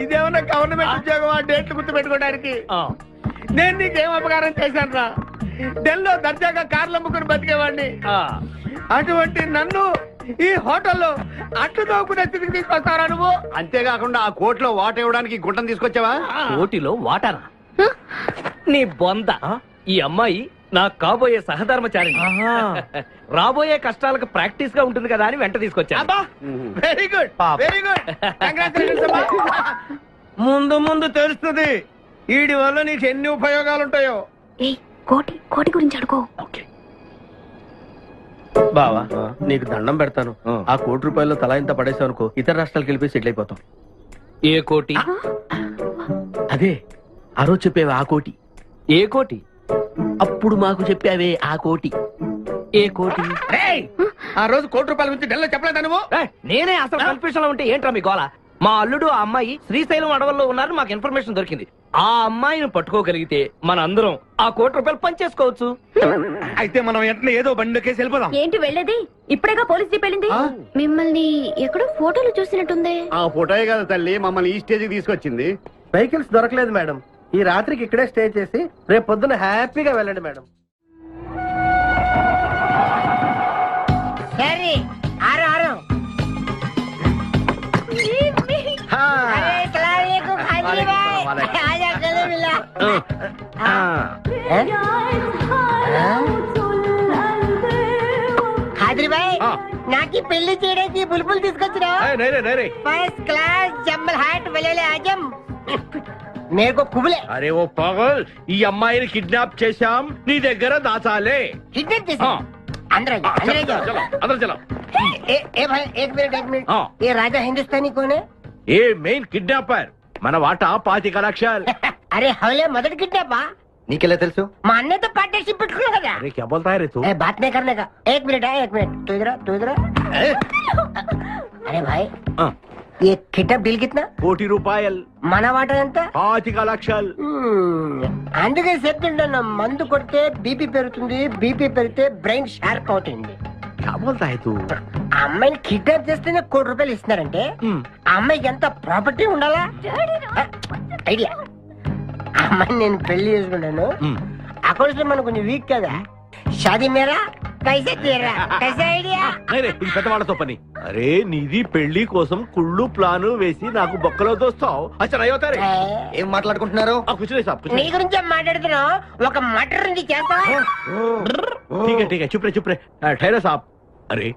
ఇదేమన్నా గవర్నమెంట్ ఉద్యోగం? ఆ డేట్లు గుర్తు పెట్టుకోవడానికి నేను నీకేం అపకారం చేశాను రా? ఢిల్లీలో దర్జాగా కార్లు అమ్ముకుని బతికేవాడిని. అటువంటి నన్ను ఈ హోటల్లో అట్లు తోకునే స్థితికి తీసుకొస్తారా నువ్వు? అంతేకాకుండా ఆ కోర్టులో వాట ఇవ్వడానికి గుంటను తీసుకొచ్చావా? ఓటిలో వాటారా? నీ బొంద. ఈ అమ్మాయి నాకు కాబోయే సహధర్మచారి. రాబోయే కష్టాలకు ప్రాక్టీస్ గా ఉంటుంది కదా అని వెంట తీసుకొచ్చా. Very good, very good. ముందు ముందు తెలుస్తుంది వీడి వల్ల నీకు ఎన్ని ఉపయోగాలు ఉంటాయో. కోటి గురించి అడుకో. బావా, నీకు దండం పెడతాను. ఆ ₹1 తలా ఇంత పడేసావు అనుకో, ఇతర రాష్ట్రాలకు వెళ్ళిపోయి సెటిల్ అయిపోతాం. ఏ కోటి? అదే ఆ రోజు చెప్పేవి ఆ కోటి. ఏ కోటి? అప్పుడు మాకు చెప్పావే ఆ కోటి. ఏ కోటి? ఆ రోజు ₹1 గురించి ఢిల్లీలో చెప్పలేదా నువ్వు? నేనే అసలు కన్ఫ్యూషన్ లో ఉంటే ఏంట్రా మీ గోల? మా అల్లుడు ఆ అమ్మాయి శ్రీశైలం అడవుల్లో ఉన్నారు, మాకు ఇన్ఫర్మేషన్ దొరికింది. ఆ అమ్మాయిని పట్టుకోగలిగితే మన అందరం ఆ ₹1 పంచేసుకోవచ్చు. అయితే మనం వెంటనే ఏదో బండికేసి వెళ్ళిపోదాం. ఏంటి వెళ్ళేది? ఇప్పుడేగా పోలీస్ జీప్ వెళ్ళింది. మిమ్మల్ని ఎక్కడో ఫోటోలు చూసినట్టుంది. ఆ ఫోటోయే కదా తల్లి మమ్మల్ని ఈ స్టేజ్కి తీసుకొచ్చింది. వెహికల్స్ దొరకలేదు మేడం. ఈ రాత్రికి ఇక్కడే స్టే చేసి రేపు పొద్దున హ్యాపీగా వెళ్ళండి మేడం. నాకి పెళ్లి చేయడానికి బుల్బుల్ తీసుకొచ్చినా? ఫస్ట్ క్లాస్ జంబల్ హాట్ వెళ్ళలే ఆజం మేరకు కుబులే. అరే ఓ పాగల్, ఈ అమ్మాయిని కిడ్నాప్ చేశాం, నీ దగ్గర దాచాలే. కిడ్నాప్ చేసి अंदर आ जाओ, अंदर आ जाओ। चलो अंदर चलो। ए भाई एक मिनट ये राजा हिंदुस्तानी कौन है? ये मेन किडनैपर మన వాటా 25 లక్షలు. అరే హౌలే మొదటి కిడ్నాపా? నీకెలా తెలుసు? మా అన్నయ్యతో పార్ట్నర్షిప్ పెట్టుకున్నావు కదా. अरे क्या बोलता है रे तू? ए, बात नहीं करने का. एक मिनट है, एक मिनट. तू इधर. अरे भाई, हाँ। ये किटअप डील कितना? ₹1,00,00,000 మన వాట ఎంత? 25,00,000. అందుకే చెప్తుంటాను, మందు కొడితే బీపీ పెరుగుతుంది, బీపీ పెరిగితే బ్రెయిన్ షార్ప్ అవుతుంది. क्या बोलता है तू? ఆ అమ్మాయిని కిడ్నాప్ చేస్తేనే ₹1,00,00,000 ఇస్తున్నారంటే ఆ అమ్మాయికి ఎంత ప్రాపర్టీ ఉండాలా? ఐడియా. ఆ అమ్మాయిని నేను పెళ్లి చేసుకుంటాను. అకౌంట్స్ లో మనం కొంచెం వీక్ కదా. షాదీ మేరా కైసే తేరా కైసే ఐడియా? అరే ఇది పెద్దవాళ్ళతో పని. అరే నీది పెళ్లి కోసం కుళ్ళు ప్లాను వేసి నాకు బొక్కలో దోస్తావు. అచ్చా అయ్యోతారే. ఏం మాట్లాడుకుంటున్నారు? కూర్చునే సాబ్ నీ గురించే మాట్లాడుతున్నావు. ఒక మటర్ నుంచి చేస్తావా? ठीक है चुप रे ठहरा साहब. అరే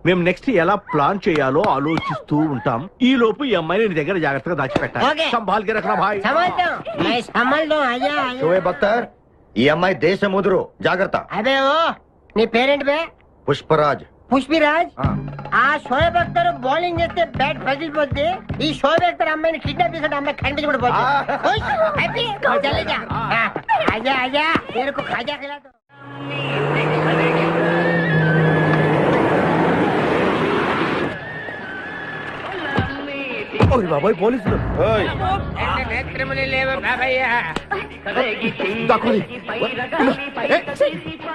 మేము నెక్స్ట్ ఎలా ప్లాన్ చేయాలో ఆలోచిస్తూ ఉంటాం. ఈ లోపు ఈ అమ్మాయిని నీ దగ్గర జాగ్రత్తగా దాచిపెట్టాలి. ఓకే. సంభాల్ కే రఖనా భాయ్. సంభాల్తాం అయ్యా. షోయబ్ అఖ్తర్, ఈ అమ్మాయి దేశముదురు, జాగ్రత్త. అదే ఓ నీ పేరెంట్ బే? పుష్పరాజ్. పుష్పిరాజ్. ఆ షోయబ్ అఖ్తర్ బౌలింగ్ చేస్తే బ్యాట్ పగిలిపోద్ది. ఈ షోయబ్ అఖ్తర్ అమ్మాయిని కిడ్నాప్ చేసిన అమ్మాయి కనిపించకుండా పోతుంది. ఆజా तेरे ఖాజా ఖిలా దో. బాబాయ్ పోలీసులు.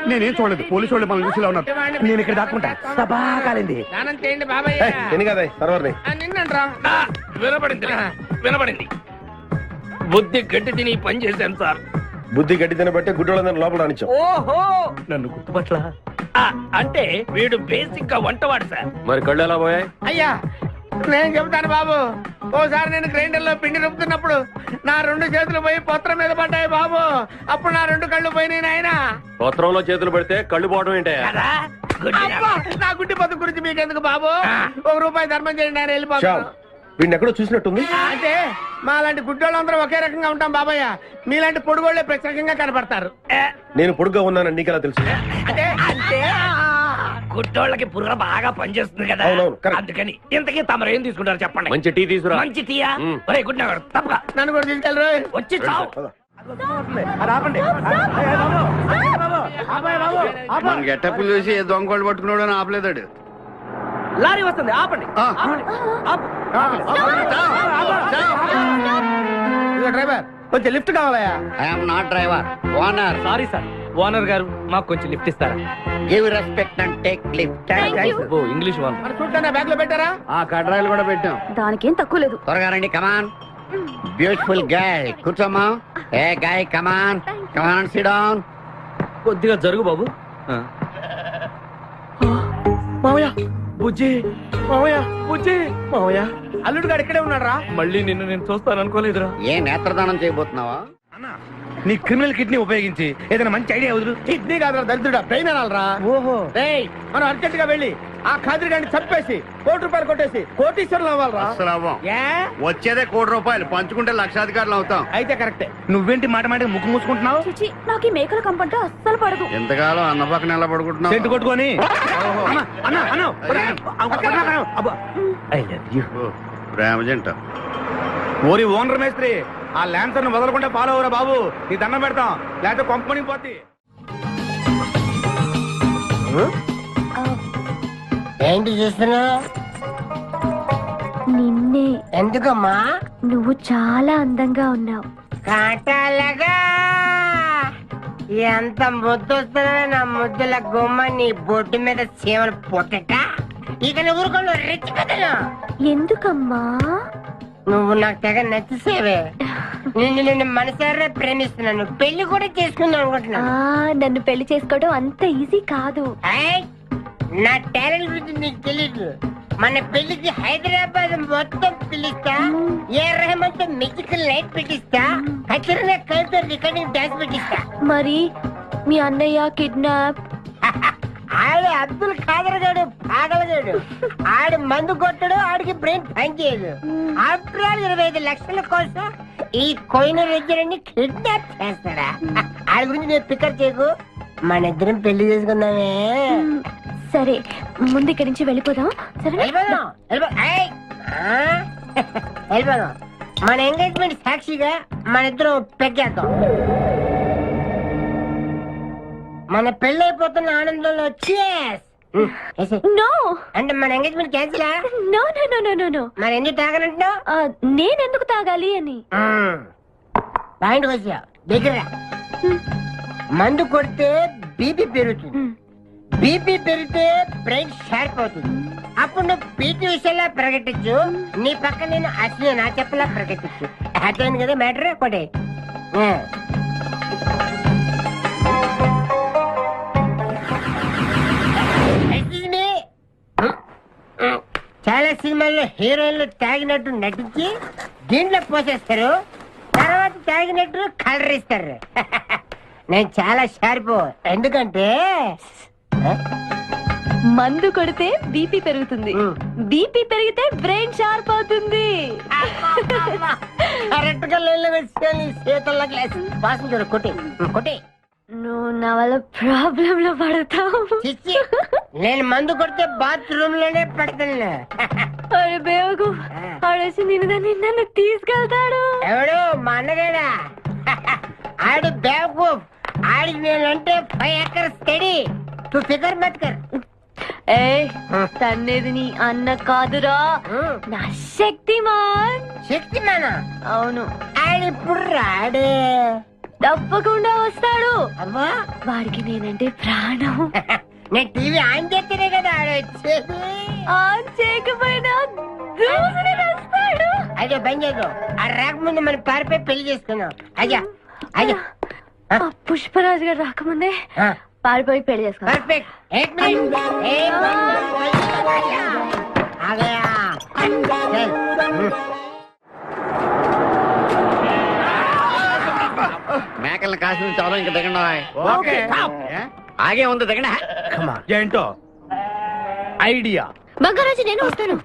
నేనేం చూడలేదు, పోలీసు వాళ్ళు మనం చూసేలా ఉన్నారు. నేను ఇక్కడ దాక్కుంటా. సభా కాలింది. ఎన్ని కదా తర్వాత వినపడింది. బుద్ధి గట్టి తిని పని చేశాను సార్. బుద్ధి గడ్డి తినబట్టే గుడ్డోళ్ళందరినీ లోపల రానిచ్చాం. ఓహో, నన్ను గుర్తుపట్ల. అంటే వీడు బేసిక్ గా వంటవాడు సార్. మరి కళ్ళు ఎలా పోయాయి? అయ్యా నేను చెబుతాను బాబు. ఓసారి నేను గ్రైండర్ లో పిండి రుబ్బుతున్నప్పుడు నా 2 చేతులు పోయి పత్రం మీద పడ్డాయి బాబు. అప్పుడు నా 2 కళ్ళు పోయినాయి నాయన. పత్రంలో చేతులు పెడితే కళ్ళు పోవడం ఏంటయ్యా? అబ్బా, నా గుడ్డి బతుకు గురించి మీకెందుకు బాబు? ₹1 ధర్మం చేయండి, ఆయన వెళ్ళిపోతాను. వీడిని ఎక్కడో చూసినట్టుంది. అంటే మా లాంటి గుడ్డోళ్ళందరూ ఒకే రకంగా ఉంటాం బాబయ్య. మీలాంటి పొడుగోళ్లే ప్రత్యేకంగా కనపడతారు. నేను పొడుగ్గా ఉన్నానని నీకెలా తెలుసు? అంటే గుడ్డోళ్ళకి బుర్ర బాగా పనిచేస్తుంది కదా, అవునవును, కరెక్ట్. అందుకని ఇంతకీ తమరు ఏం తీసుకుంటారు చెప్పండి. మంచి టీ తీసుకురా. మంచి టీయా? ఒరే గుడ్ నగర్ తప్పగా నన్ను కూడా తీసుకెళ్ళరు. వచ్చి చావు. మన గెటప్పులు చూసి ఏ దొంగోళ్ళు పట్టుకున్నాడు అని ఆపలేదాడు. లారీ వస్తుంది, ఆపండి. డ్రైవర్ కొంచెం లిఫ్ట్ కావాలయా? I'm not driver, owner. Sorry sir, owner గారు మాకు కొంచెం లిఫ్ట్ ఇస్తారా? Give respect and take lift. Oh English one. మన చూడటానే బ్యాగ్ లో పెట్టారా? ఆ కడ్రాయిలు కూడా పెట్టాం. దానికేం తక్కువ లేదు. త్వరగా రండి, కమాన్. బ్యూటిఫుల్ గాయ్, కూర్చోమ్మా. ఏ గాయ్, కమాన్ కమాన్, సిట్ డౌన్. కొద్దిగా జరుగు బాబు. మావయ్య బుజ్జి, మావయ్య బుజ్జి, మావయ్య అల్లుడు గారు ఇక్కడే ఉన్నాడు రా. మళ్ళీ నిన్ను నేను చూస్తాను అనుకోలేదురా. ఏ నేత్రదానం చేయబోతున్నావా? నీ క్రిమినల్ కిడ్నీ ఉపయోగించి ఏదైనా మంచి ఐడియా వదులు. కిడ్నీ కాదురా దరిద్రుడా, బ్రెయిన్ అనాలరా. ఓహో, మనం అర్జెంట్ గా వెళ్ళి ఆ ఖాద్రి గారిని చంపేసి ₹1,00,00,000 కొట్టేసి కోటీశ్వరులు అవ్వాలరా. అసలు అవ్వం. ఏ? వచ్చేదే ₹1,00,00,000, పంచుకుంటే లక్షాధికారులు అవుతాం. అయితే కరెక్టే. నువ్వేంటి మాట మాట ముక్కు మూసుకుంటున్నావు? చిచి, నాకు ఈ మేకల కంపంటే అస్సలు పడదు. ఎంతకాలం అన్న పక్కన ఎలా పడుకుంటున్నావు? సెంటు కొట్టుకొని ప్రేమ జంట. ఓరి ఓనర్ మేస్త్రి, ఆ ల్యాన్సర్ ను వదలకుండా ఫాలో అవరా బాబు. నీ దండం పెడతాం, లేకపోతే కొంపని పోతే. ఏంటి చూస్తున్నా? నిన్నే. ఎందుకమ్మా? నువ్వు చాలా అందంగా ఉన్నావు. కాటాలగా ఎంత ముద్దు వస్తుందో నా ముద్దుల గుమ్మ నీ బొడ్డు మీద చీమలు పొట్టట. ఇక నువ్వు ఊరుకోను రెచ్చి పెద్దను. ఎందుకమ్మా? నువ్వు నాకు తెగ నచ్చేసేవే. నిన్ను మనసారా ప్రేమిస్తున్నాను, పెళ్లి కూడా చేసుకుందాం అనుకుంటున్నా. నన్ను పెళ్లి చేసుకోవడం అంత ఈజీ కాదు. నా టాలెంట్ గురించి నీకు తెలీదు. మన పెళ్లికి హైదరాబాద్ మొత్తం పిలుస్తా, ఏ రెహమాన్ తో మ్యూజికల్ నైట్ పెట్టిస్తా, కచరీనా కైఫ్ తో రికార్డింగ్ డాన్స్ పెట్టిస్తా. మరి మీ అన్నయ్య కిడ్నాప్? ఆడు అబ్దుల్ ఖాదర్ గాడు పాగలగాడు. ఆడు మందు కొట్టడు, ఆడికి బ్రెయిన్ పనిచేయదు. ఆఫ్టర్ ఆల్ 25 లక్షల కోసం ఈ కోయిన రెడ్డిని కిడ్నాప్ చేస్తాడా? ఆడి గురించి నేను పికప్ చేయకు, మన ఇద్దరం పెళ్లి చేసుకుందామే. సరే, ముందు ఇక్కడి నుంచి వెళ్ళిపోదాం. వెళ్ళిపోదాం. మన ఎంగేజ్మెంట్ సాక్షిగా మన ఇద్దరం పెగ్గేద్దాం. మన పెళ్ళైపోతున్న ఆనందంలో cheers. నో అంటే మన engagement cancel no no no no no no మరి ఎందుకు తాగనంటున్నావు? నేనెందుకు తాగాలి అని. పాయింట్ వచ్చా దగ్గర మందు కొడితే బీపీ పెరుగుతుంది, బీపీ పెరిగితే బ్రెయిన్ షార్ప్ అవుతుంది. అప్పుడు నువ్వు పీటీ విషయంలో ప్రకటించు, నీ పక్క నేను అసలు నా చెప్పలా ప్రకటించు. అర్థమైంది కదా మ్యాటర్ ఒకటే. చాలా సినిమాల్లో హీరోయిన్లు తాగినట్టు నటించి దీంట్లో పోసేస్తారు, తర్వాత తాగినట్టు కలర్ ఇస్తారు. నేను చాలా షార్ప్, ఎందుకంటే మందు కొడితే బీపీ పెరుగుతుంది, బీపీ పెరిగితే బ్రెయిన్ షార్ప్ అవుతుంది. కరెక్ట్ గా లైన్లో వచ్చి చేతుల్లో గ్లాస్ వాసన చూడు. కొట్టి కొట్టి నువ్వు నా వల్ల ప్రాబ్లం లో పడతావు. చిచ్చి, నేను మందు కొడితే బాత్రూమ్ లోనే పడతాను. ఆడేసి నన్ను తీసుకెళ్తాడు. ఎవడు మా అన్నగాడా? ఆడు బేవకూఫ్. ఆడికి నేనంటే 5 acres స్టడీ. తు ఫికర్ మత్ కర్. ఏ తన్నేది నీ అన్న కాదురా, నా శక్తిమాన్. శక్తిమానా? అవును. ఆడిప్పుడు రాడే. తప్పకుండా వస్తాడు. అమ్మా, వాడికి నేనంటే ప్రాణం. నేను టీవీ ఆన్ చేస్తేనే కదా ఆడ వచ్చేది. ఆన్ చేయకపోయినా దూసుని వస్తాడు. అదే బంద్ చేయదు. ఆ రాకముందు మనం పారిపోయి పెళ్లి చేసుకున్నాం. అయ్యా అయ్యా పుష్పరాజు గారు రాకముందే పారిపోయి పెళ్లి చేసుకున్నాం. పర్ఫెక్ట్. एक मिनट. आ गया. మేకల్ని కాసిన చాలా ఇంకా దిగండి. ఆగే ఉంది దిగండి. ఏంటో ఐడియా. బంగారాజు నేను వస్తాను.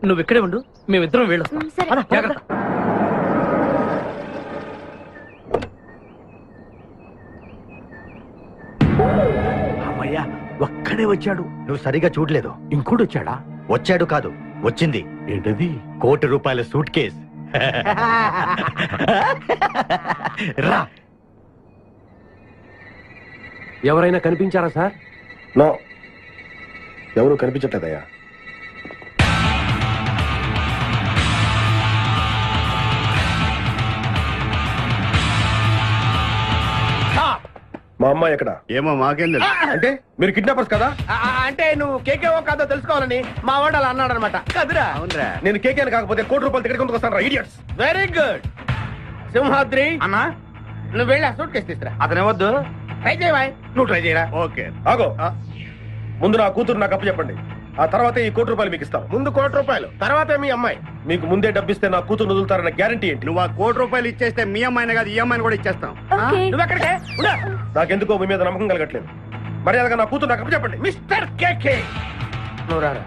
నువ్వు ఇక్కడే ఉండు, మేమిద్దరం వెళ్ళొస్తాం. సరే. జాగ్రత్త. అమ్మయ్యా, ఒక్కడే వచ్చాడు. నువ్వు సరిగా చూడలేదు. ఇంకోటి వచ్చాడా? వచ్చాడు కాదు, వచ్చింది. ఏంటది? ₹1 కోటి సూట్ కేస్. రా. ఎవరైనా కనిపించారా సార్? నో, ఎవరు కనిపించట్లేదయ్యా. మా అమ్మాయి ఎక్కడ? ఏమో మాకేం తెలుసు. అంటే మీరు కిడ్నాపర్స్ కదా? అంటే నువ్వు కేకేవో కాదో తెలుసుకోవాలని మా వాడు అలా అన్నాడు అనమాట. కదురా. అవునరా. నేను కేకేని కాకపోతే ₹1 టికెట్ కొందుకు వస్తాను. ఇడియట్స్. Very good. సింహాద్రి అన్నా, నువ్వు వెళ్ళి ఆ సూట్ కేసు తీసుకురా. అతనే వద్దు. ట్రై చేయవా? నువ్వు ట్రై చేయరా. ఓకే. ఆగో, ముందు నా కూతురు నాకు అప్పు చెప్పండి, ఆ తర్వాత ఈ ₹1 మీకు ఇస్తాం. ముందు ₹1, తర్వాత మీ అమ్మాయి. మీకు ముందే డబ్బిస్తే నా కూతురు వదులుతారన్న గ్యారంటీ ఏంటి? నువ్వు ఆ ₹1 ఇచ్చేస్తే మీ అమ్మాయిని కాదు, ఈ అమ్మాయిని కూడా ఇచ్చేస్తాం. నువ్వు ఎక్కడికే? నాకెందుకో మీ మీద నమ్మకం కలగట్లేదు. మర్యాదగా నా కూతురు నాకు అప్పు చెప్పండి. మిస్టర్ కేకే, నువ్వు రారా.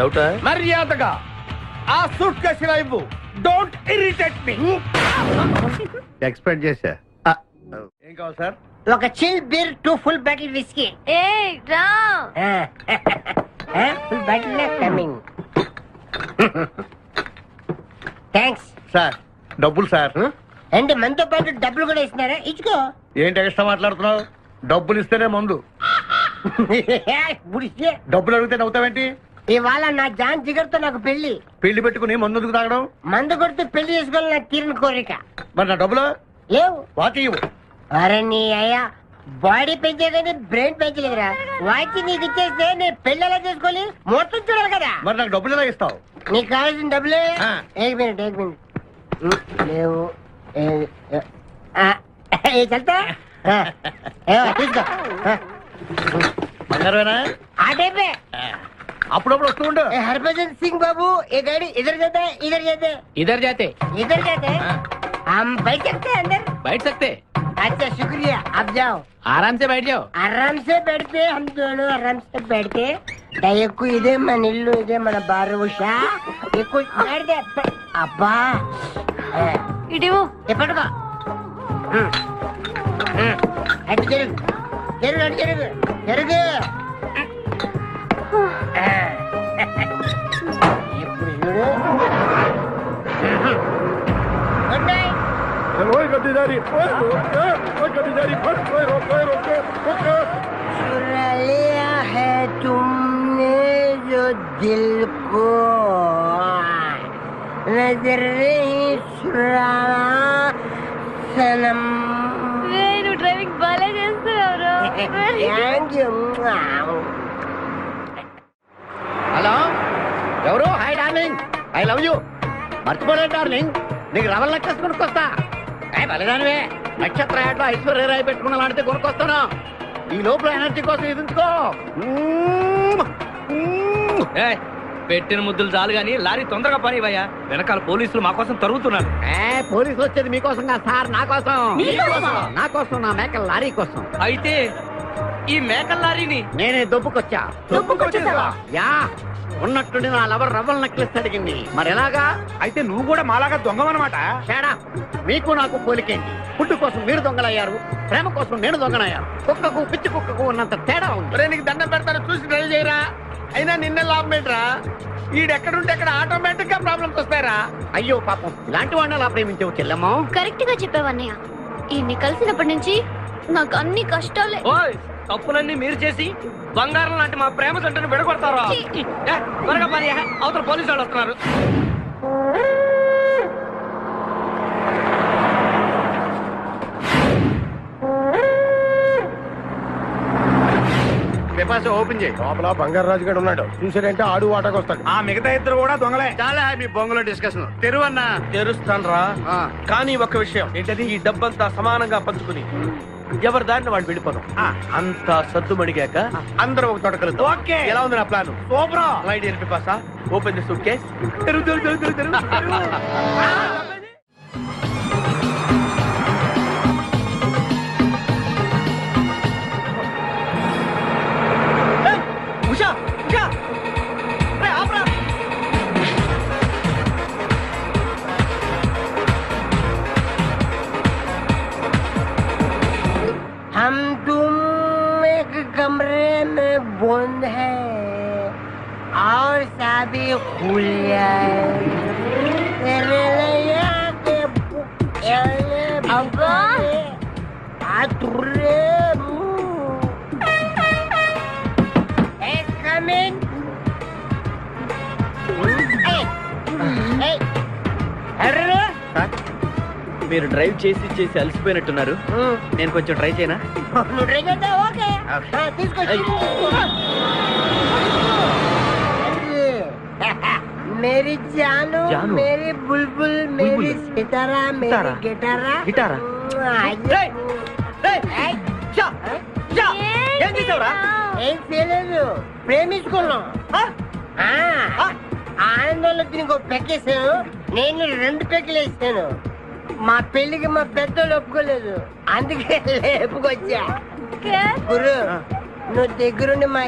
డౌటా? మర్యాదగా ఆ సూట్ కేసు ఇలా ఇవ్వు. Don't irritate me. ఎక్స్పెక్ట్ చేశా. ఏం కావాలి సార్? ఒక chill beer, 2 full bottle whiskey. ఏ రా. Full bottle coming. Thanks sir, డబ్బులు సార్. అంటే మనతో పాటు డబ్బులు కూడా ఇస్తున్నారా? ఇచ్చుకో. ఏంటి ఎక్స్ట్రా మాట్లాడుతున్నావు? డబ్బులు ఇస్తేనే మందు. బుడిస్తే డబ్బులు అడిగితే నవ్వుతావేంటి? ఇవాళ నా జాన్ జిగర్తో నాకు పెళ్లి. పెళ్లి పెట్టుకుని మందు ఎందుకు తాగడం? మందు కొడితే పెళ్లి చేసుకోవాలి నా తీరిన కోరిక. మరి నా డబ్బులు లేవు. వాటి ఇవ్వు. అరే నీ అయ్యా, బాడీ పెంచే కానీ బ్రెయిన్ పెంచలేదురా. వాచి నీకు ఇచ్చేస్తే నేను పెళ్లి ఎలా చేసుకోవాలి? మొత్తం చూడాలి కదా. మరి నాకు డబ్బులు ఎలా ఇస్తావు? నీకు కావాల్సిన డబ్బులే. ఆ. ఏక్ మినిట్ లేవు. చల్తా తీసుకో. బంగారమేనా? ఆ టైపే. అప్పుడప్పుడు వస్తూ ఉండు. हरभजन सिंह बाबू, ये गाड़ी इधर जाता है, इधर जाते हैं, इधर जाते इधर जाते हैं. हम बैठ सकते हैं अंदर? बैठ सकते. अच्छा शुक्रिया, आप जाओ. आराम से बैठ जाओ. आराम से बैठते, हम दोनों आराम से बैठते. दयकु इधे मन इल्लू इधे मन बारू उषा ये कुछ बैठ दे. अब्बा ఇడివో. ये पटका. हट जरुग जरुग हट जरुग जरुग. ఇప్పుడు చూడు. Good night. చలో ఇక चुरा लिया है तुमने जो दिल को नजर नहीं चुराना सनम నువ్వు డ్రైవింగ్ బాగా చేస్తున్నావు थैंक यू హలో ఎవరు? Hi darling, I love you. మర్చిపోలేదు డార్లింగ్, నీకు రవల్ నెక్లెస్ కొనుక్కొస్తా. బలిదానివే, నక్షత్ర యాడ్లో ఐశ్వర్యరాయ్ పెట్టుకున్న లాంటిది కొనుక్కొస్తాను. ఈ లోపల ఎనర్జీ కోసం ఎదుంచుకో. ఏయ్, పెట్టిన ముద్దులు చాలు గాని లారీ తొందరగా పని ఇవ్వయ్యా. వెనకాల పోలీసులు మా కోసం తరుగుతున్నారు. పోలీసులు వచ్చేది మీకోసం కాదు సార్, నా కోసం. నా కోసం, నా మేకల లారీ కోసం. అయితే ఈ మేకల లారీని నేనే దొబ్బుకొచ్చా. యా, ఉన్నట్టుండి నా లవర్ రవ్వల్ నెక్లెస్ అడిగింది. మరి ఎలాగా? అయితే నువ్వు కూడా మాలాగా దొంగవన్నమాట. తేడా మీకు నాకు పోలికేంటి? ఫుడ్ కోసం మీరు దొంగలయ్యారు, ప్రేమ కోసం నేను దొంగనయ్యాను. కుక్కకు పిచ్చి కుక్కకు ఉన్నంత తేడా ఉంది. ఒరే, నీకు దండం పెడతాను, చూసి డ్రైవ్ చేయరా. అయినా నిన్న లాభం ఏంట్రా? ఈడెక్కడుంటే అక్కడ ఆటోమేటిక్ గా ప్రాబ్లమ్స్ వస్తాయరా. అయ్యో పాపం, ఇలాంటి వాడిని అలా ప్రేమించవు చెల్లెమ్మా. కరెక్ట్ గా చెప్పావన్నయ్య. ఈయన్ని కలిసినప్పటి నుంచి నాకు అన్ని కష్టాలే. ఓయ్, తప్పులన్నీ మీరు చేసి బంగారం లాంటి మా ప్రేమ జంటను విడగొడతారా? ఏ, త్వరగా పని, అవతల పోలీసు వాళ్ళు వస్తున్నారు. పేపర్స్ ఓపెన్ చేయి. లోపల బంగారు రాజు గారు ఉన్నాడు, చూసాడంటే ఆడు వాటాకు వస్తాడు. ఆ మిగతా ఇద్దరు కూడా దొంగలే. చాలా మీ బొంగులో డిస్కషన్ తెరువన్నా. తెరుస్తాను రా, కానీ ఒక విషయం ఏంటది? ఈ డబ్బంతా సమానంగా పంచుకుని ఎవరి దారిని వాళ్ళు వెళ్ళిపోదాం. అంతా సద్దు మడిగాక అందరం ఒక తోట కలుద్దాం. ఓకే, ఎలా ఉంది నా ప్లాన్? సూపర్. లైట్ ఎల్పి పాసా, open the suitcase. Usha, Usha, రే ఆపరా. हम तुम एक कमरे में बंद है और शादी खुल जाए तेरे लिए के अब्बा। आतुरे come in. Hey. Hey. మీరు డ్రైవ్ చేసి చేసి అలసిపోయినట్టున్నారు. నేను కొంచెం ట్రై చేయనా? నువ్వు ట్రై చేద్దా? ఓకే, తీసుకొచ్చి मेरी जानू, जानू? मेरी बुलबुल, मेरी सितारा, मेरी गिटारा. గిటారా? ఏం చేసావురా? ఏం చేయలేదు, ప్రేమించుకున్నాం. ఆనందంలో దీనికి పెక్కేసాను, నేను 2 పెక్కలు వేసాను. మా పెళ్లికి మా పెద్దలు ఒప్పుకోలేదు, అందుకే లేపుకొచ్చా. గురు, నువ్వు దగ్గరుండి మా